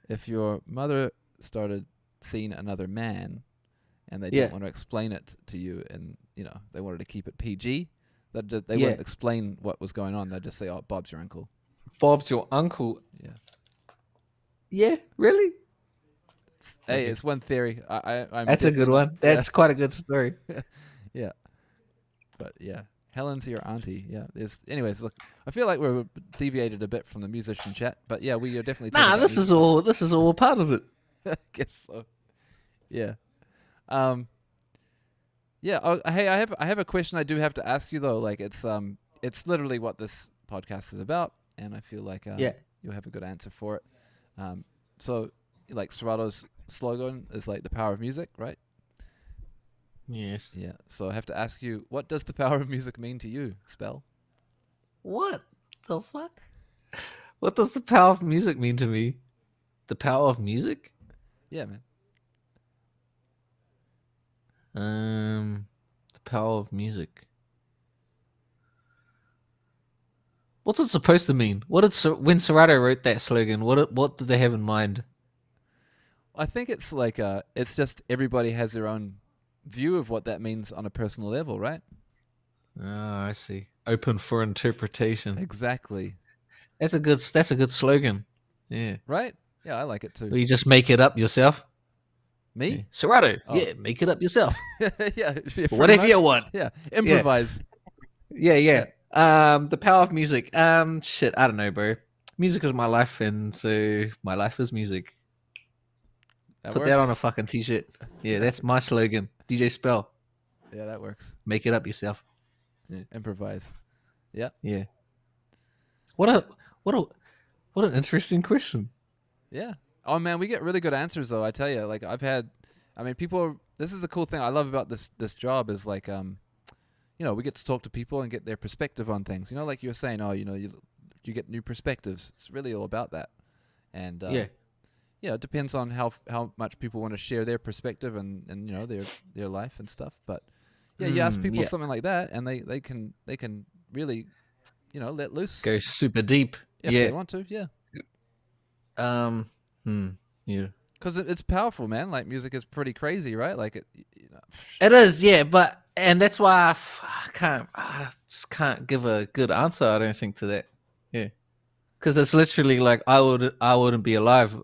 if your mother started seeing another man, and they Yeah. didn't want to explain it to you, and you know they wanted to keep it PG, they Yeah. wouldn't explain what was going on. They'd just say, "Oh, Bob's your uncle." Bob's your uncle. Yeah. Yeah, really? Hey, Okay. it's one theory. I'm That's a good definitely- one. That's quite a good story. Yeah. But yeah, Helen's your auntie. Yeah. Anyways, look, I feel like we're deviated a bit from the musician chat, but yeah, we are definitely. Nah, this is all part of it. I guess so. Yeah. Yeah. Oh, hey, I have a question I do have to ask you though. Like, it's literally what this podcast is about, and I feel like Yeah. you'll have a good answer for it. So like Serato's slogan is like the power of music, right? Yes. Yeah. So I have to ask you, what does the power of music mean to you, Spell? What the fuck? What does the power of music mean to me? The power of music? Yeah, man. The power of music. What's it supposed to mean? When Serato wrote that slogan, what did they have in mind? I think it's like it's just everybody has their own view of what that means on a personal level, right? Ah, I see. Open for interpretation. Exactly. That's a good slogan. Yeah. Right? Yeah, I like it too. Or you just make it up yourself. Yeah. Me? Serato. Oh. Yeah, make it up yourself. Yeah, pretty Whatever much. you want. Yeah, improvise. Yeah. The power of music. Shit, I don't know, bro. Music is my life, and so my life is music. That Put works. that on a fucking t-shirt. Yeah, that's my slogan. DJ Spell. Yeah, that works. Make it up yourself. Improvise. Yeah. Yeah. What an interesting question. Yeah. Oh man, we get really good answers though. I tell you, like people. This is the cool thing I love about this job is like, we get to talk to people and get their perspective on things. Like you were saying, you get new perspectives. It's really all about that. And it depends on how much people want to share their perspective and their life and stuff. But yeah, you ask people something like that, and they can really let loose. Go super deep. If they want to. Yeah. Yeah. Because it's powerful, man. Like music is pretty crazy, right? Like it. It is, yeah. And that's why I just can't give a good answer. I don't think to that. Yeah. Because it's literally like I wouldn't be alive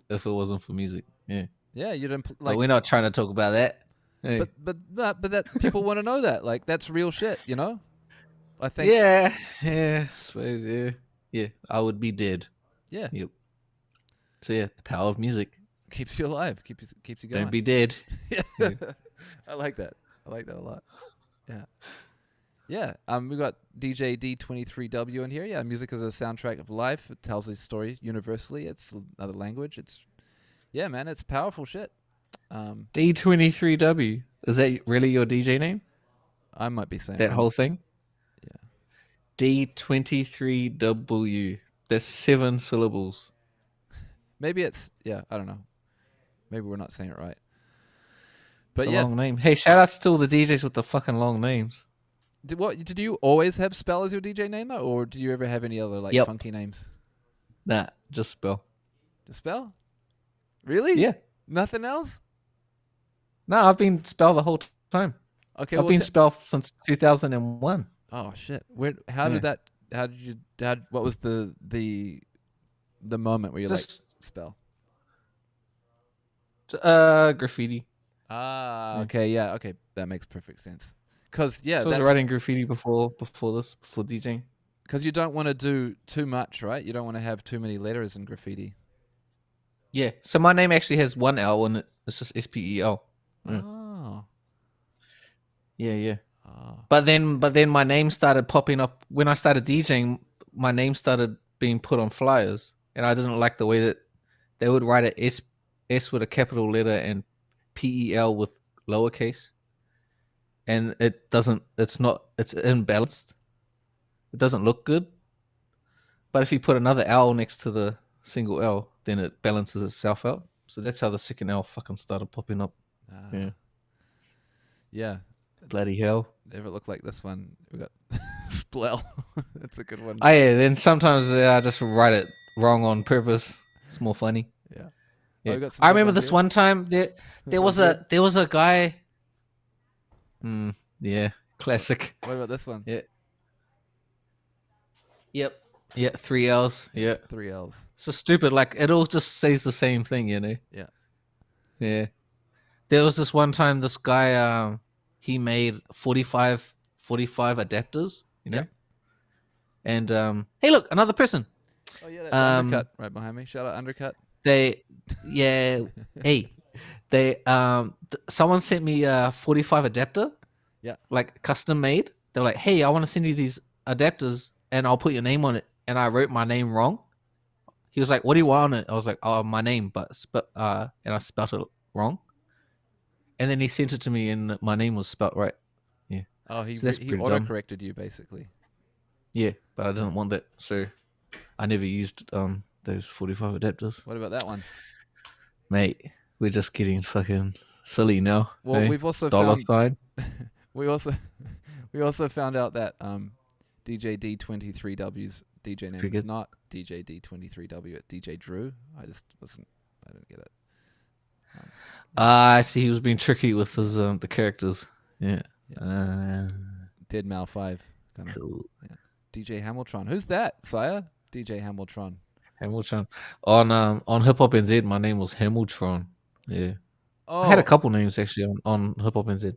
if it wasn't for music. Yeah. Yeah, you don't But we're not trying to talk about that. Hey. But that people want to know that. Like that's real shit, I think. Yeah. I suppose. Yeah. I would be dead. Yeah. Yep. So yeah, the power of music keeps you alive. Keeps you going. Don't be dead. Yeah. I like that. I like that a lot. Yeah. Yeah. We got DJ D23W in here. Yeah, music is a soundtrack of life. It tells a story universally. It's another language. Yeah, man, it's powerful shit. D23W. Is that really your DJ name? I might be saying that whole thing. Yeah. D23W. That's 7 syllables. Maybe I don't know. Maybe we're not saying it right. But it's a long name. Hey, shout outs to all the DJs with the fucking long names. Did you always have Spell as your DJ name though, or do you ever have any other funky names? Nah, just Spell. Just Spell? Really? Yeah. Nothing else? No, I've been Spell the whole time. Okay, I've been Spell since 2001. Oh shit! What was the moment where you just Spell? Graffiti. Okay, yeah, okay, that makes perfect sense. Because I was writing graffiti before DJing. Because you don't want to do too much, right? You don't want to have too many letters in graffiti. Yeah. So my name actually has one L in it. It's just SPEL. Oh. Yeah. Oh. But then my name started popping up when I started DJing. My name started being put on flyers, and I didn't like the way that they would write a S with a capital letter and PEL with lowercase, and it's imbalanced. It doesn't look good. But if you put another L next to the single L, then it balances itself out. So that's how the second L fucking started popping up. Yeah. Bloody hell. Never looked like this one. We got Splel. That's a good one. Oh yeah, then sometimes I just write it wrong on purpose. It's more funny. Yeah. Oh, I remember this one time there was a guy. Yeah, classic. What about this one? Yeah. Yep. Yeah, 3 L's. Yeah. 3 L's. So stupid. Like it all just says the same thing, Yeah. Yeah. There was this one time this guy he made 45 adapters, Yeah. And hey, look, another person. Oh yeah, that's Undercut right behind me. Shout out Undercut. Someone sent me a 45 adapter. Yeah. Like custom made. They're like, hey, I want to send you these adapters and I'll put your name on it. And I wrote my name wrong. He was like, what do you want on it? I was like, oh, my name, and I spelled it wrong. And then he sent it to me and my name was spelled right. Yeah. Oh, he auto-corrected you basically. Yeah, but I didn't want that. So I never used those 45 adapters. What about that one? Mate, we're just getting fucking silly now. Well, we've also $sign. we also found out that DJ D23W's DJ name is not DJ D23W. It's DJ Drew. I didn't get it. I see. He was being tricky with his the characters. Yeah. Dead Mal 5. Kinda. Cool. Yeah. DJ Hamilton. Who's that, Sire? DJ Hamilton. Hamilton. On Hip Hop NZ, my name was Hamilton. Yeah. Oh, I had a couple names actually on Hip Hop NZ.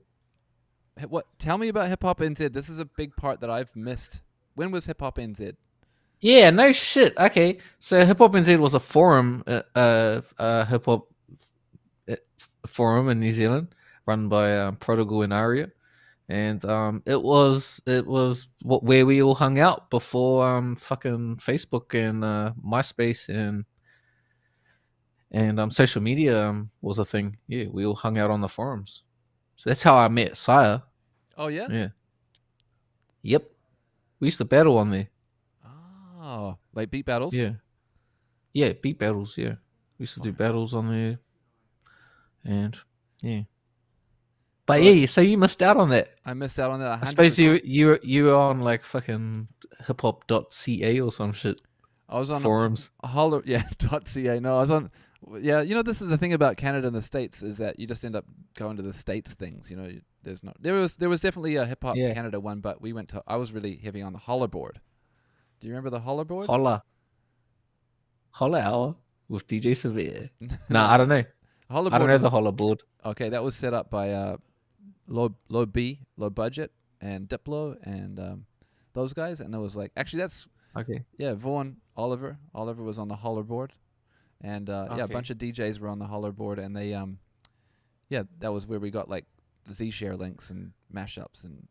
What? Tell me about Hip Hop NZ. This is a big part that I've missed. When was Hip Hop NZ? Yeah, no shit. Okay, so Hip Hop NZ was a forum, hip hop forum in New Zealand, run by Prodigal and Aria, and it was where we all hung out before fucking Facebook and MySpace and social media was a thing. Yeah, we all hung out on the forums. So that's how I met Sire. Oh yeah. Yeah. Yep. We used to battle on there. Oh, like beat battles. Yeah. Yeah, beat battles, yeah. We used to do battles on there. And yeah. But So yeah, so you missed out on that. I missed out on that. I suppose 100%. you were on like fucking hiphop.ca or some shit. I was on Forums. .ca. No, I was on. Yeah, you know, this is the thing about Canada and the States is that you just end up going to the States things. You know, there's not. There was definitely a Hip Hop Yeah. Canada one, but we went to. I was really heavy on the Hollerboard. Do you remember the Hollerboard? Holla hour with DJ Severe. Nah, I don't know. I don't know the holla board. Okay, that was set up by low budget and Diplo and those guys, and it was like actually that's Okay. Vaughan Oliver was on the Hollerboard, and a Okay. bunch of DJs were on the Hollerboard, and they that was where we got like Z Share links and mashups and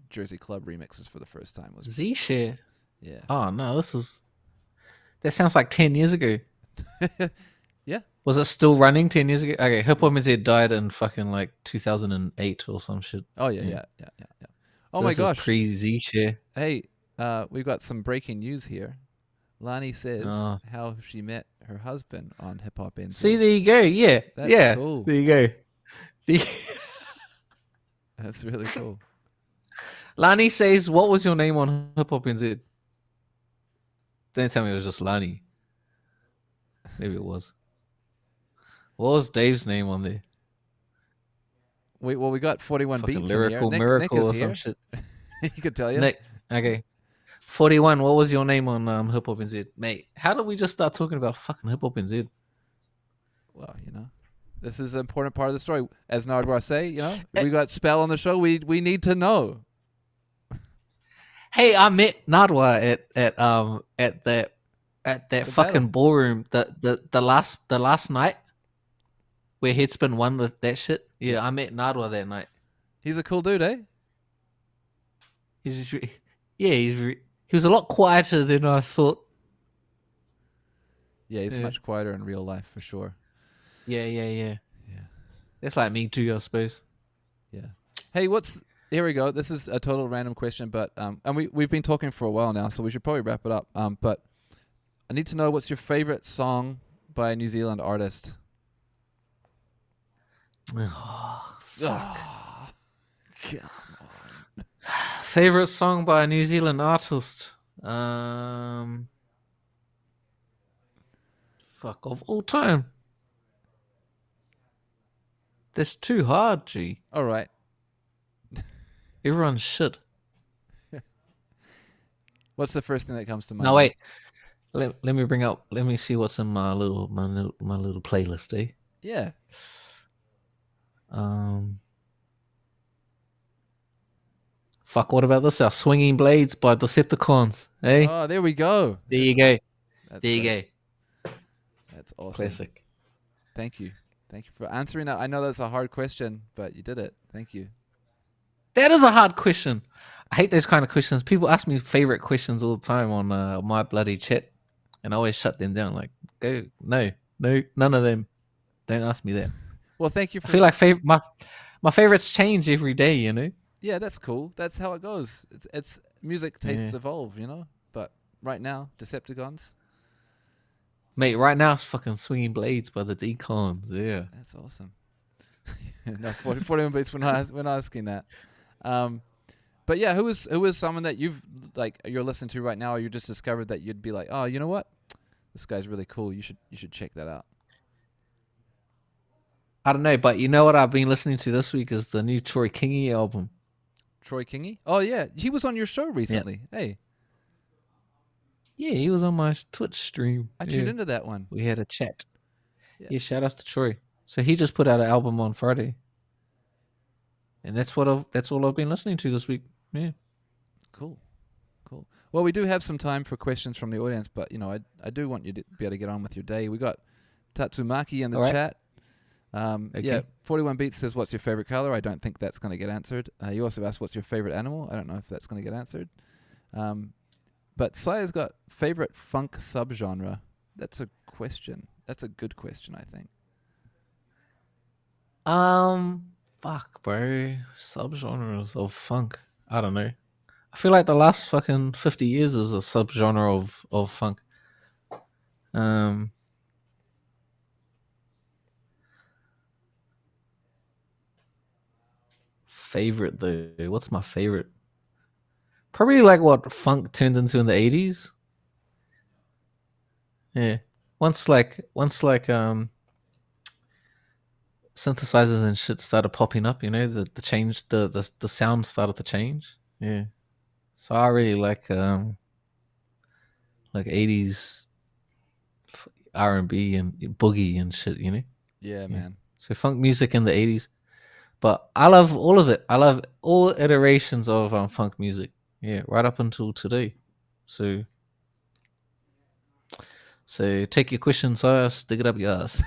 Jersey Club remixes for the first time. Was Z-Share. yeah. Oh no, that sounds like 10 years ago. Yeah. Was it still running 10 years ago? Okay, Hip Hop NZ died in fucking like 2008 or some shit. Oh yeah. Oh So my this is gosh. pre-Z-Share. Hey, we've got some breaking news here. Lani says Oh. how she met her husband on Hip Hop NZ. See, there you go. Yeah. That's yeah. cool. There you go. That's really cool. Lani says, what was your name on Hip Hop NZ? Don't tell me it was just Lani. Maybe it was. What was Dave's name on there? We got 41 Fucking beats Lyrical in here. Miracle Nick is or here. some shit. He could tell you. Nick, okay. 41, what was your name on Hip Hop NZ? Mate, how did we just start talking about fucking Hip Hop NZ? Well, you know, this is an important part of the story. As Nardwar say, you know, we got Spell on the show. We need to know. Hey, I met Nadwa at that fucking battle. ballroom the last night where Headspin won that shit. Yeah, I met Nadwa that night. He's a cool dude, eh? He's just, he was a lot quieter than I thought. Yeah, he's Yeah. much quieter in real life for sure. Yeah. Yeah. That's like me too, I suppose. Yeah. Hey, here we go. This is a total random question, but and we've been talking for a while now, so we should probably wrap it up. But I need to know what's your favorite song by a New Zealand artist? Oh, Oh, God. favorite song by a New Zealand artist. Fuck, of all time. That's too hard, G. All right. Everyone's shit. What's the first thing that comes to mind? No, wait. Let me see what's in my little playlist, eh? Yeah. Fuck, what about this? Our Swinging Blades by Decepticons, eh? Oh, there we go. There you go. That's There you great. go. That's awesome. Classic. Thank you. Thank you for answering that. I know that's a hard question, but you did it. Thank you. That is a hard question. I hate those kind of questions. People ask me favorite questions all the time on my bloody chat, and I always shut them down. Like, go, no, none of them. Don't ask me that. Well, thank you for I feel like my favorites change every day. You know. Yeah, that's cool. That's how it goes. It's music tastes Yeah. evolve, you know? But right now, Decepticons, Mate, right now it's fucking Swinging Blades by the Decons. Yeah. that's awesome. No, 41 beats when asking that. But yeah, who is someone that you're listening to right now, or you just discovered that you'd be like, oh, you know what? This guy's really cool. You should check that out. I don't know, but you know what I've been listening to this week is the new Troy Kingy album. Troy Kingy? Oh yeah, he was on your show recently. Hey, Yeah, he was on my Twitch stream. I tuned into that one. We had a chat. Yeah. Yeah, shout outs to Troy. So he just put out an album on Friday. And that's all I've been listening to this week. Yeah. Cool. Well, we do have some time for questions from the audience, but I do want you to be able to get on with your day. We got Tatsumaki in the All right. chat. Okay. Yeah, 41 Beats says, "What's your favorite color?" I don't think that's going to get answered. You also asked, "What's your favorite animal?" I don't know if that's going to get answered. But Sire's got favorite funk subgenre. That's a question. That's a good question, I think. Fuck, bro. Subgenres of funk. I don't know. I feel like the last fucking 50 years is a subgenre of funk. Favorite though. What's my favorite? Probably like what funk turned into in the 80s. Yeah. Once like synthesizers and shit started popping up, the change the sound started to change. Yeah. So I really like 80s R&B and boogie and shit, Yeah, man. So funk music in the 80s. But I love all of it. I love all iterations of funk music. Yeah, right up until today. So take your question, sire, stick it up your ass.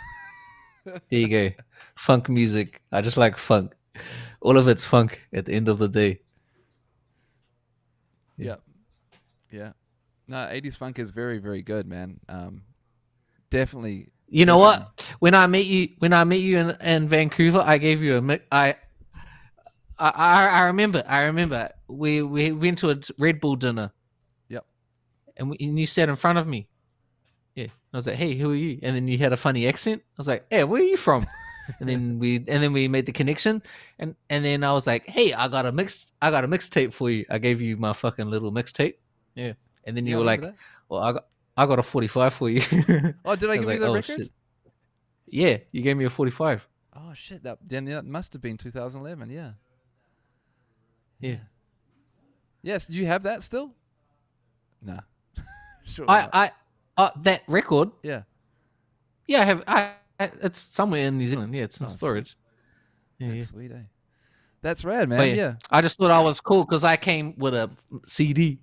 There you go. Funk music. I just like funk. All of it's funk at the end of the day. Yeah. No, 80s funk is very, very good, man. Definitely. You know what? When I met you in Vancouver, I gave you a mix. I remember. We went to a Red Bull dinner. Yep. And you sat in front of me. Yeah. I was like, "Hey, who are you?" And then you had a funny accent. I was like, "Hey, where are you from?" And then we made the connection. And then I was like, "Hey, I got a mixtape for you." I gave you my fucking little mixtape. Yeah. And then you were like, that? "Well, I got a 45 for you." Oh, did I give you the record? Shit. Yeah, you gave me a 45. Oh shit! That must have been 2011. Yeah. Yeah. Yes. Do you have that still? Nah. Sure. That record. Yeah. Yeah, I have. It's somewhere in New Zealand. Yeah, it's in storage. Sweet. That's sweet, eh? That's rad, man. But yeah. I just thought I was cool because I came with a CD,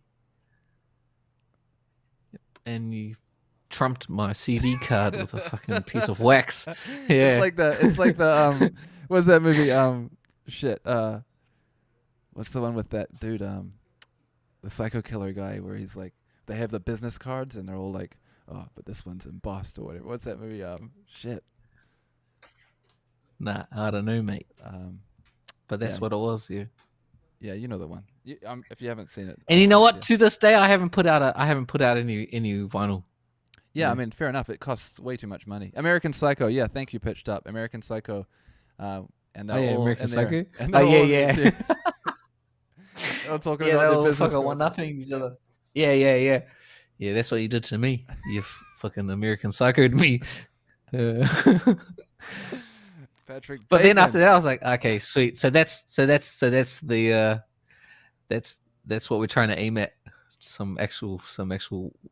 and you trumped my CD card with a fucking piece of wax. Yeah, It's like the what's that movie? Shit. What's the one with that dude? The psycho killer guy where he's like, they have the business cards and they're all like, oh, but this one's embossed or whatever. What's that movie? Shit. Nah, I don't know, mate. But that's what it was. Yeah. Yeah, you know the one. If you haven't seen it. And you know what? To this day, I haven't put out any vinyl. Yeah, I mean, fair enough. It costs way too much money. American Psycho. Yeah, thank you, Pitched Up. American Psycho. And they're all American Psycho. And yeah. They're all talking Yeah, about they're their all business. fucking one-upping each other. Yeah. Yeah, that's what you did to me. You fucking American Psychoed me. Patrick. But then after that, I was like, okay, sweet. So that's the that's what we're trying to aim at. Some actual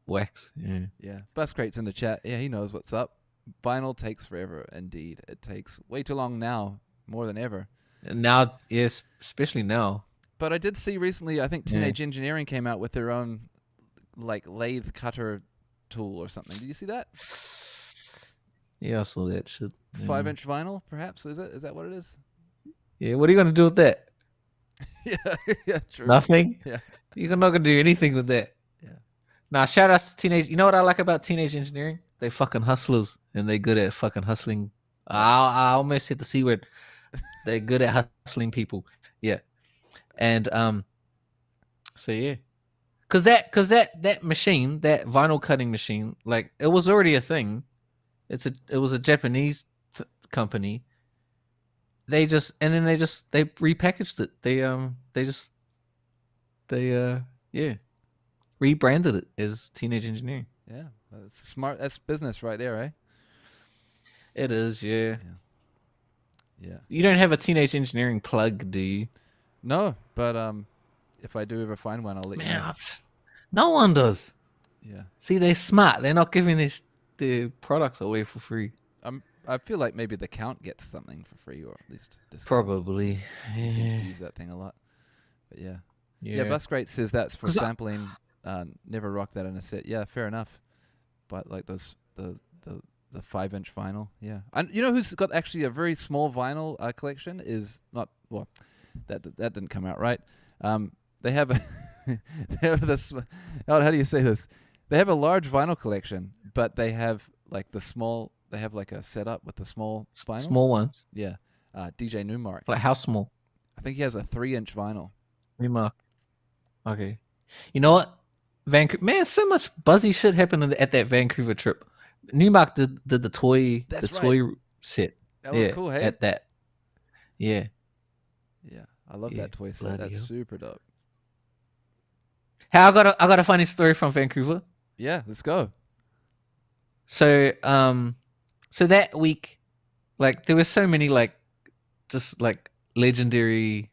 wax. Yeah. Bus Crate's in the chat. Yeah, he knows what's up. Vinyl takes forever. Indeed, it takes way too long now, more than ever. And now, yes, especially now. But I did see recently. I think Teenage Engineering came out with their own like lathe cutter tool or something. Did you see that? Yeah, I saw that shit. 5-inch vinyl, perhaps? Is that what it is? Yeah, what are you gonna do with that? yeah, true. Nothing? Yeah. You're not gonna do anything with that. Yeah. Nah, shout outs to Teenage. You know what I like about Teenage Engineering? They fucking hustlers and they good at fucking hustling. I almost said the C word. They're good at hustling people. Yeah. And so yeah. Cause that machine, that vinyl cutting machine, like it was already a thing. It was a Japanese company. They repackaged it. They rebranded it as Teenage Engineering. Yeah, that's smart. That's business right there, eh? It is, yeah. Yeah. You don't have a teenage engineering plug, do you? No, but if I do ever find one, I'll let you Man, know. no one does. Yeah. See, they're smart. They're not giving their products away for free. I feel like maybe the Count gets something for free, or at least discount. Probably. He seems to Yeah. use that thing a lot. But yeah. Yeah. Yeah, Bus Great says that's for 'Cause sampling. Never rock that in a set. Yeah, fair enough. But like those the 5-inch vinyl. Yeah. And you know who's got actually a very small vinyl collection is not well. That didn't come out right. They have a they have this. Oh, how do you say this? They have a large vinyl collection, but they have like the small. They have like a setup with the small vinyl. Small ones. Yeah. DJ Newmark. Like how small? I think he has a 3-inch vinyl. Remark. Okay. You know what? Vancouver. Man, so much buzzy shit happened at that Vancouver trip. Newmark did the toy That's right. toy set. That was cool, hey? At that. Yeah. Yeah, I love Yeah, that toy set. bloody That's hell. super dope. Hey, I got a funny story from Vancouver. Yeah, let's go. So so that week, like there were so many like just like legendary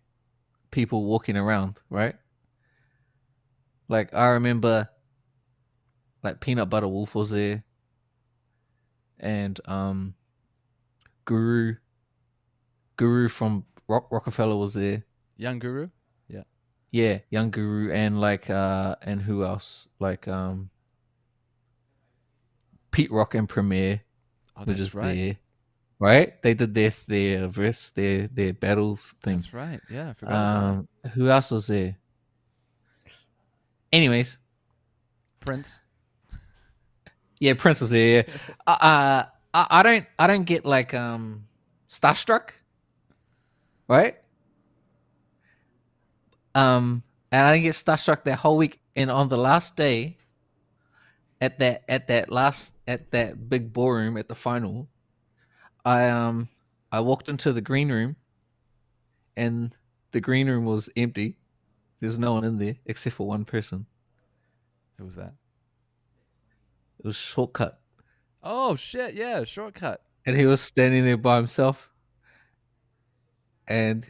people walking around, right? Like I remember like Peanut Butter Wolf was there. And Guru from Rockefeller was there. Young Guru. Yeah, young Guru and like and who else? Like Pete Rock and Premier Oh, were that's just right. there. Right? They did their verse, their battles thing. That's right. Yeah, I forgot about Who else was there? Anyways, that. Prince. yeah, Prince was there. Yeah. I don't get like starstruck, right? And I didn't get starstruck that whole week. And on the last day, at that big ballroom at the final, I walked into the green room, and the green room was empty. There was no one in there except for one person. Who was that? It was Shortcut, Oh shit! Yeah, Shortcut. and he was standing there by himself. And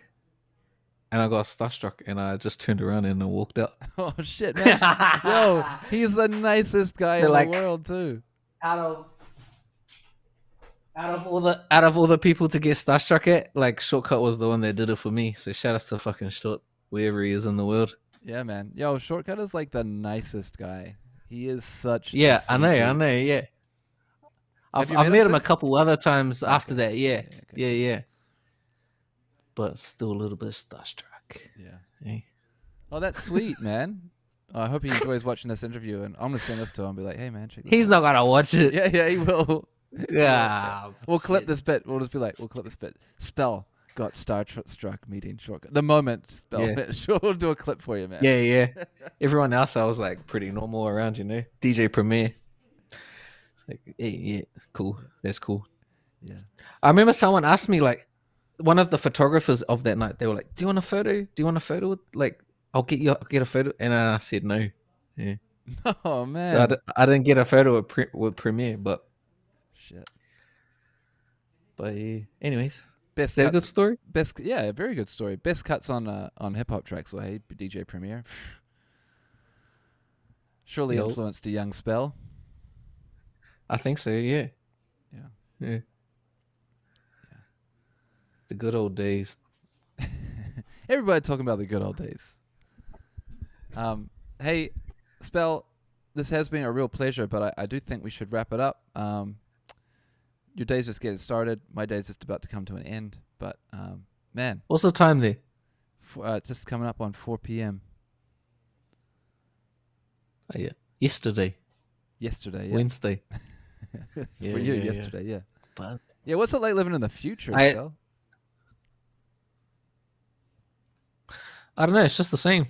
I got starstruck, and I just turned around and I walked out. Oh shit, man! Yo, he's the nicest guy They're in like- the world too. Out of all the people to get starstruck at, like Shortcut was the one that did it for me. So shout out to fucking Short, wherever he is in the world. Yeah, man. Yo, Shortcut is like the nicest guy. He is such. a Yeah, I sweet know. dude. Yeah, Have you I've met him a since? couple other times after that. Yeah, okay. yeah. But still a little bit starstruck. Yeah. Hey. Oh, that's sweet, man. I hope he enjoys watching this interview, and I'm gonna send this to him and be like, "Hey, man, check this He's out." not gonna watch it. Yeah, he will. Yeah. We'll clip shit. this bit. We'll just be like, we'll clip this bit. Spell got struck meeting Shortcut. The moment Spell Yeah. bit. Sure, we'll do a clip for you, man. Yeah. Everyone else, I was like pretty normal around, you know. DJ Premier. It's like, yeah, cool. That's cool. Yeah. I remember someone asked me, like, one of the photographers of that night, they were like, "Do you want a photo? Do you want a photo? With, like, I'll get a photo." And I said no. Yeah. Oh man. So I didn't get a photo with Premiere, but Shit. yeah. Anyways, Best is that a good cuts. story? Best. Yeah, very good story. Best cuts on hip hop tracks. So hey, DJ Premier. Surely Yo. influenced a young Spell. I think so. Yeah. Yeah. The good old days. Everybody talking about the good old days. Hey, Spell, this has been a real pleasure, but I do think we should wrap it up. Your day's just getting started. My day's just about to come to an end. But, man, What's the time there? it's just coming up on 4 p.m. Oh, yeah. Yesterday. Yesterday, yeah. Wednesday. For Yeah, you, yeah. yesterday, yeah. Buzzed. Yeah, what's it like living in the future, I- Spell? I don't know. It's just the same.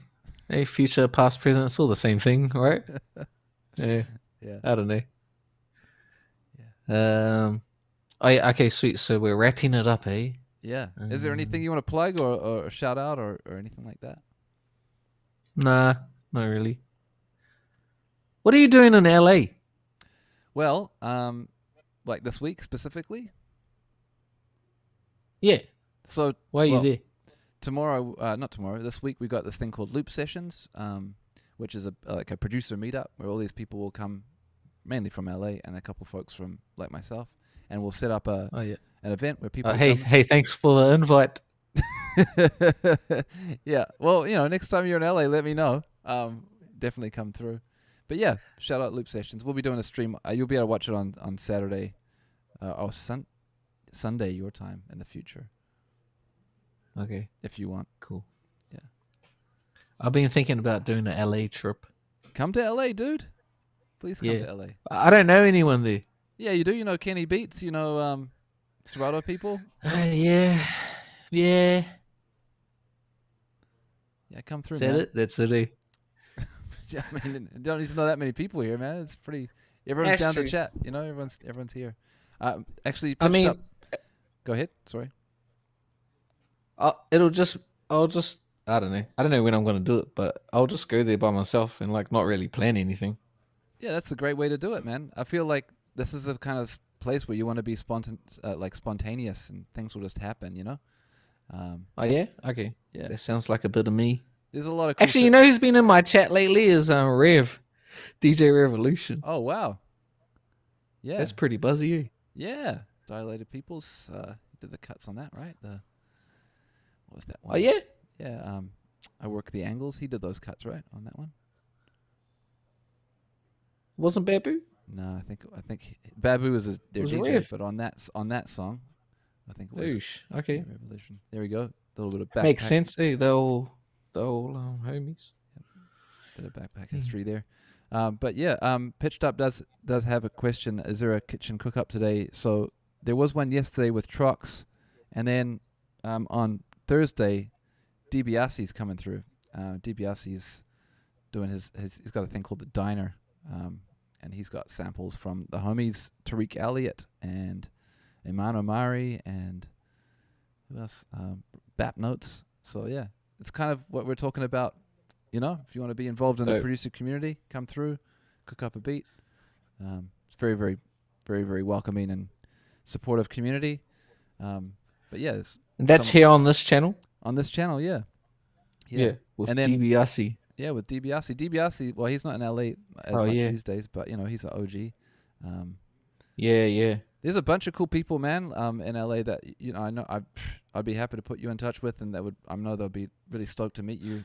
Hey, future, past, present. It's all the same thing, right? Yeah. Yeah. I don't know. Oh, yeah, okay, sweet. So we're wrapping it up, eh? Yeah. Is there anything you want to plug or shout out or anything like that? Nah, not really. What are you doing in LA? Well, like this week specifically? Yeah. So Why are you well, there? tomorrow, not tomorrow, this week we got this thing called Loop Sessions, which is like a producer meetup where all these people will come, mainly from LA and a couple folks from like myself, and we'll set up Oh yeah. an event where people Hey, come. hey, thanks for the invite. Yeah, well, next time you're in LA, let me know. Definitely come through. But yeah, shout out Loop Sessions. We'll be doing a stream. You'll be able to watch it on Saturday, or Sunday your time in the future, Okay, if you want. cool. Yeah. I've been thinking about doing an LA trip. Come to LA, dude. Please come Yeah. to LA. I don't know anyone there. Yeah, you do. You know Kenny Beats. You know Serato people. Yeah. Yeah. Yeah, come through, Is that man. it? That's it. Eh? Yeah, I mean, you don't need to know that many people here, man. It's pretty. Everyone's That's down true. to chat. Everyone's here. Actually, I pitched mean, up. Go ahead. Sorry. I'll just, I don't know. I don't know when I'm going to do it, but I'll just go there by myself and like not really plan anything. Yeah, that's a great way to do it, man. I feel like this is a kind of place where you want to be spontaneous, and things will just happen. Oh yeah. Okay. Yeah. That sounds like a bit of me. There's a lot of cool Actually, shit. you know who's been in my chat lately is Rev, DJ Revolution. Oh wow. Yeah. That's pretty buzzy. Eh? Yeah. Dilated Peoples. Did the cuts on that, right? What was that one? Oh yeah. Yeah. I Work the Angles. He did those cuts, right, on that one? Wasn't Babu? No, I think Babu was their Was DJ, Rev. but on that song, I think it was Oosh. Okay. Revolution. There we go. A little bit of backpack. Makes sense. Eh? They're all homies. Bit of backpack history there. But yeah, Pitched Up does have a question. Is there a kitchen cook up today? So there was one yesterday with Trox, and then on Thursday, DiBiase's coming through. DiBiase's doing he's got a thing called the Diner, and he's got samples from the homies Tariq Elliott and Emano Mari and who else? Bap Notes. So yeah, it's kind of what we're talking about. If you want to be involved in the producer community, come through, cook up a beat. It's very, very, very, very welcoming and supportive community. But yeah, And that's here on this channel. on this channel, yeah. With And then- DiBiase. Yeah, with DiBiase. DiBiase, well, he's not in LA as much these days, but he's an OG. Yeah. There's a bunch of cool people, man, in LA that I know. I'd be happy to put you in touch with, and I know they'll be really stoked to meet you.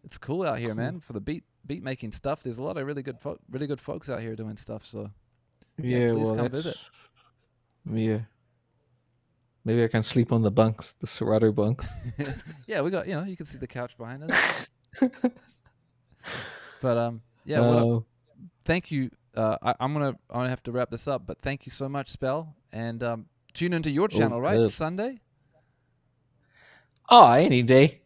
It's cool out here, man, for the beat making stuff. There's a lot of really good folks out here doing stuff. So Yeah, please well, come visit. Yeah. Maybe I can sleep on the bunks, the Serato bunks. Yeah, we got you can see the couch behind us. But yeah, thank you. I'm gonna have to wrap this up, but thank you so much, Spell, and tune into your channel, right? good. Sunday. Oh, any day.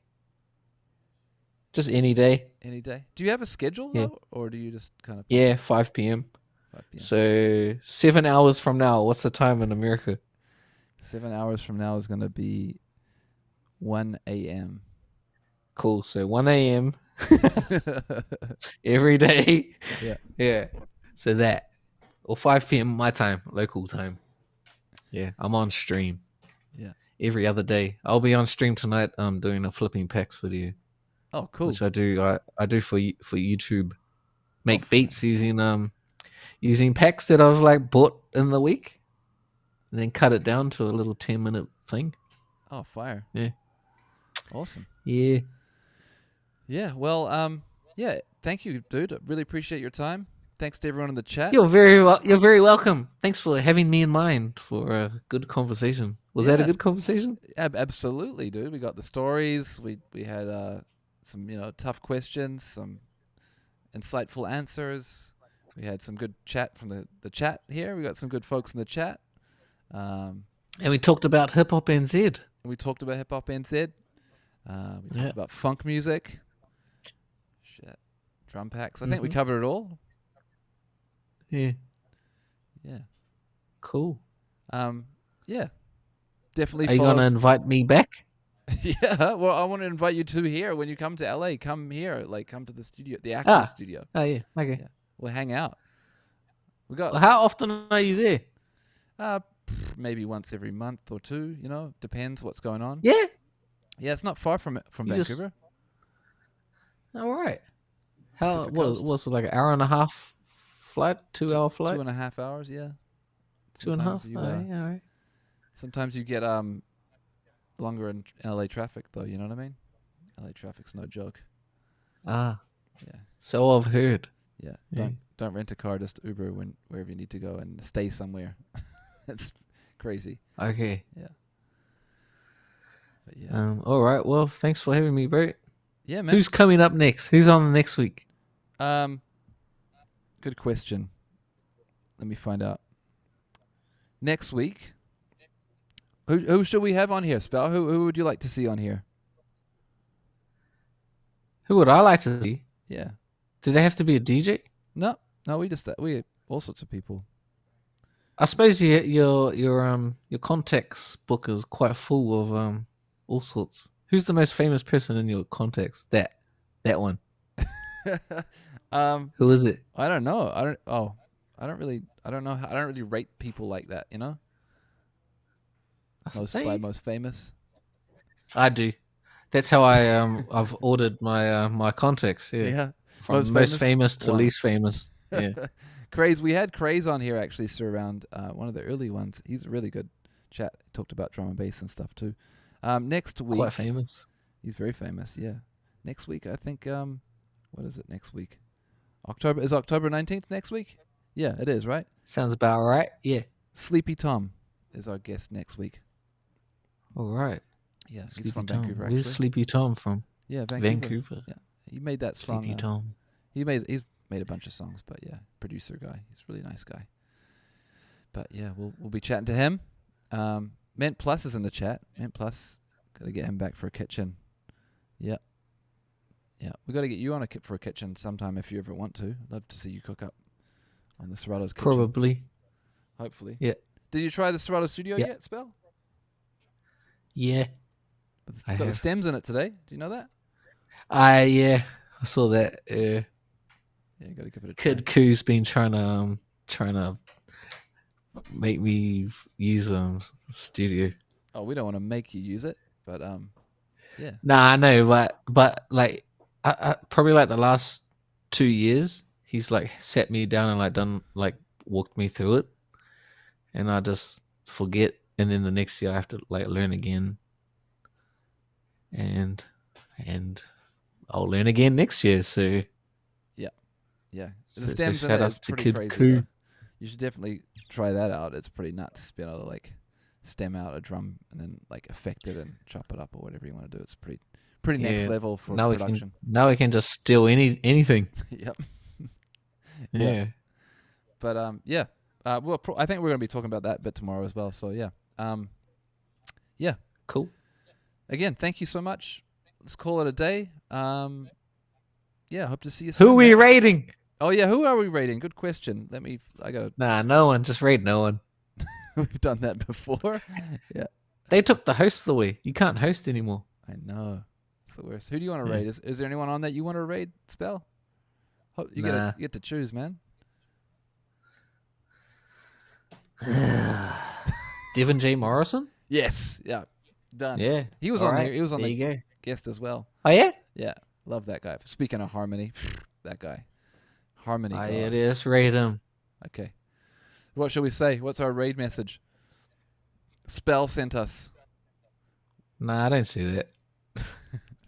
Just any day. Any day. Do you have a schedule Yeah. though, or do you just kind of? Yeah, 5 p.m. 5 p.m. So 7 hours from now, what's the time in America? 7 hours from now is gonna be 1 a.m. Cool. So 1 a.m. every day. Yeah. Yeah. So that. Or 5 p.m. my time, local time. Yeah, I'm on stream. Yeah. Every other day. I'll be on stream tonight doing a flipping packs video. Oh, cool. Which I do for YouTube. Make beats using packs that I've like bought in the week. And then cut it down to a little 10-minute thing. Oh, fire. Yeah. Awesome. Yeah. Yeah. Well, yeah. Thank you, dude. I really appreciate your time. Thanks to everyone in the chat. You're very welcome. Thanks for having me in mind for a good conversation. Was that a Yeah. good conversation? Absolutely, dude. We got the stories. We had some tough questions, some insightful answers. We had some good chat from the chat here. We got some good folks in the chat. And we talked about hip hop NZ. We talked about hip hop NZ. We talked Yeah. about funk music. Shit, drum packs. I think we covered it all. Yeah. Yeah. Cool. Yeah. Definitely. Are you follow gonna us. invite me back? Yeah. Well, I want to invite you to here when you come to LA. Come here, come to the studio, the actual studio. Oh yeah. Okay. Yeah. We'll hang out. We got Well, how often are you there? maybe once every month or two. You know, depends what's going on. Yeah. Yeah, it's not far from You just- Vancouver. All right. How Pacific what coast. was it, like an hour and a half flight? 2 hour flight? 2.5 hours. Yeah. 2.5. You, All right. sometimes you get longer in LA traffic though. You know what I mean? LA traffic's no joke. Ah, Yeah. so I've heard. Yeah. Yeah. Don't rent a car. Just Uber wherever you need to go and stay somewhere. It's crazy. Okay. But yeah. All right. Well, thanks for having me, bro. Yeah, man. Who's coming up next? Who's on the next week? Good question. Let me find out. Next week, who should we have on here, Spell? Who would you like to see on here? Who would I like to see? Yeah. Do they have to be a DJ? No, we all sorts of people. I suppose your contacts book is quite full of all sorts. Who's the most famous person in your contacts? That one. Who is it? I don't know. I don't really rate people like that, you know? Most famous. I do. That's how I've ordered my contacts. Yeah. Yeah. From most famous to one. least famous. Yeah. Craze. We had Craze on here actually, around one of the early ones. He's a really good chat. Talked about drum and bass and stuff too. Next week. Quite famous. He's very famous, yeah. Next week, I think, what is it next week? October 19th next week? Yeah, it is, right? Sounds about right. Yeah. Sleepy Tom is our guest next week. All right. Yeah, he's Sleepy from Tom. Vancouver, actually. Where's Sleepy Tom from? Yeah, Vancouver. Yeah, he made that song. Sleepy Tom. He's made a bunch of songs, but yeah, producer guy. He's a really nice guy. But yeah, we'll be chatting to him. Ment Plus is in the chat. Ment Plus, gotta get him back for a kitchen. Yeah. Yeah, we got to get you on for a kitchen sometime if you ever want to. I'd love to see you cook up on the Serrato's kitchen. Probably. Hopefully. Yeah. Did you try the Serrato studio yet, Spell? Yeah. It's got the stems in it today. Do you know that? Yeah. I saw that. Yeah, you got to give it a try. Kid Koo's been trying to make me use studio. Oh, we don't want to make you use it, but yeah. Nah, I know, but like, I probably like the last 2 years, he's like sat me down and walked me through it, and I just forget, and then the next year I have to like learn again, and I'll learn again next year. So yeah, So- the so stems in shout it outs is to pretty Kid crazy. Koo. Though. You should definitely try that out. It's pretty nuts to be able to like stem out a drum and then like affect it and chop it up or whatever you want to do. It's pretty next level for production. Now we can just steal anything. Yep. Yeah. But yeah. Well, I think we're going to be talking about that a bit tomorrow as well. So yeah. Yeah. Cool. Again, thank you so much. Let's call it a day. Yeah, hope to see you soon. Who are we rating? Oh yeah, who are we rating? Good question. Nah, no one. Just rate no one. We've done that before. Yeah. They took the host away. You can't host anymore. I know. It's the worst. Who do you want to Yeah. rate? Is there anyone on that you want to rate, Spell? You get to choose, man. Devin J. Morrison? Yes. Yeah. Done. Yeah. He was All on right. there. He was on there the you go. guest as well. Oh, yeah? Yeah. Love that guy. Speaking of harmony, that guy. Harmony. Oh, God. yeah, just rate him. Okay. What shall we say? What's our raid message? Spell sent us. Nah, I don't see that.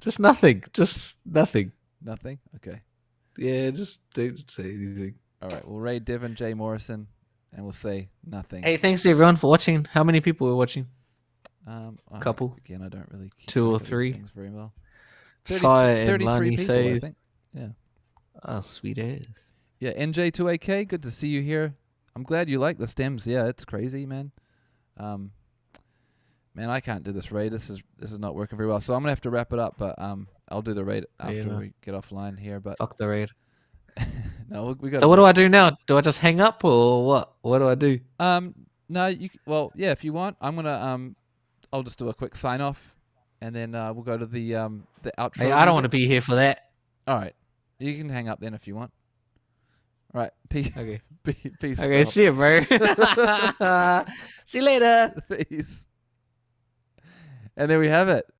Just nothing. Just nothing. Nothing? Okay. Yeah, just don't say anything. All right. We'll raid Devin J. Morrison and we'll say nothing. Hey, thanks everyone for watching. How many people were watching? Couple. Again, I don't really keep 2 or track of these 3. things very well. Fire and 33 Lani people, says. I think. Yeah. Oh, sweet ass. Yeah, NJ2AK, good to see you here. I'm glad you like the stems. Yeah, it's crazy, man. Man, I can't do this raid. This is not working very well. So I'm gonna have to wrap it up. But I'll do the raid after we get offline here. But Fuck the raid. no, we got. So what do I do now? Do I just hang up or what? What do I do? No, yeah, if you want, I'm gonna I'll just do a quick sign off, and then we'll go to the outro. Hey, I don't want to be here for that. All right, you can hang up then if you want. All right. Peace. Okay. Peace. Okay, see you, bro. See you later. Peace. And there we have it.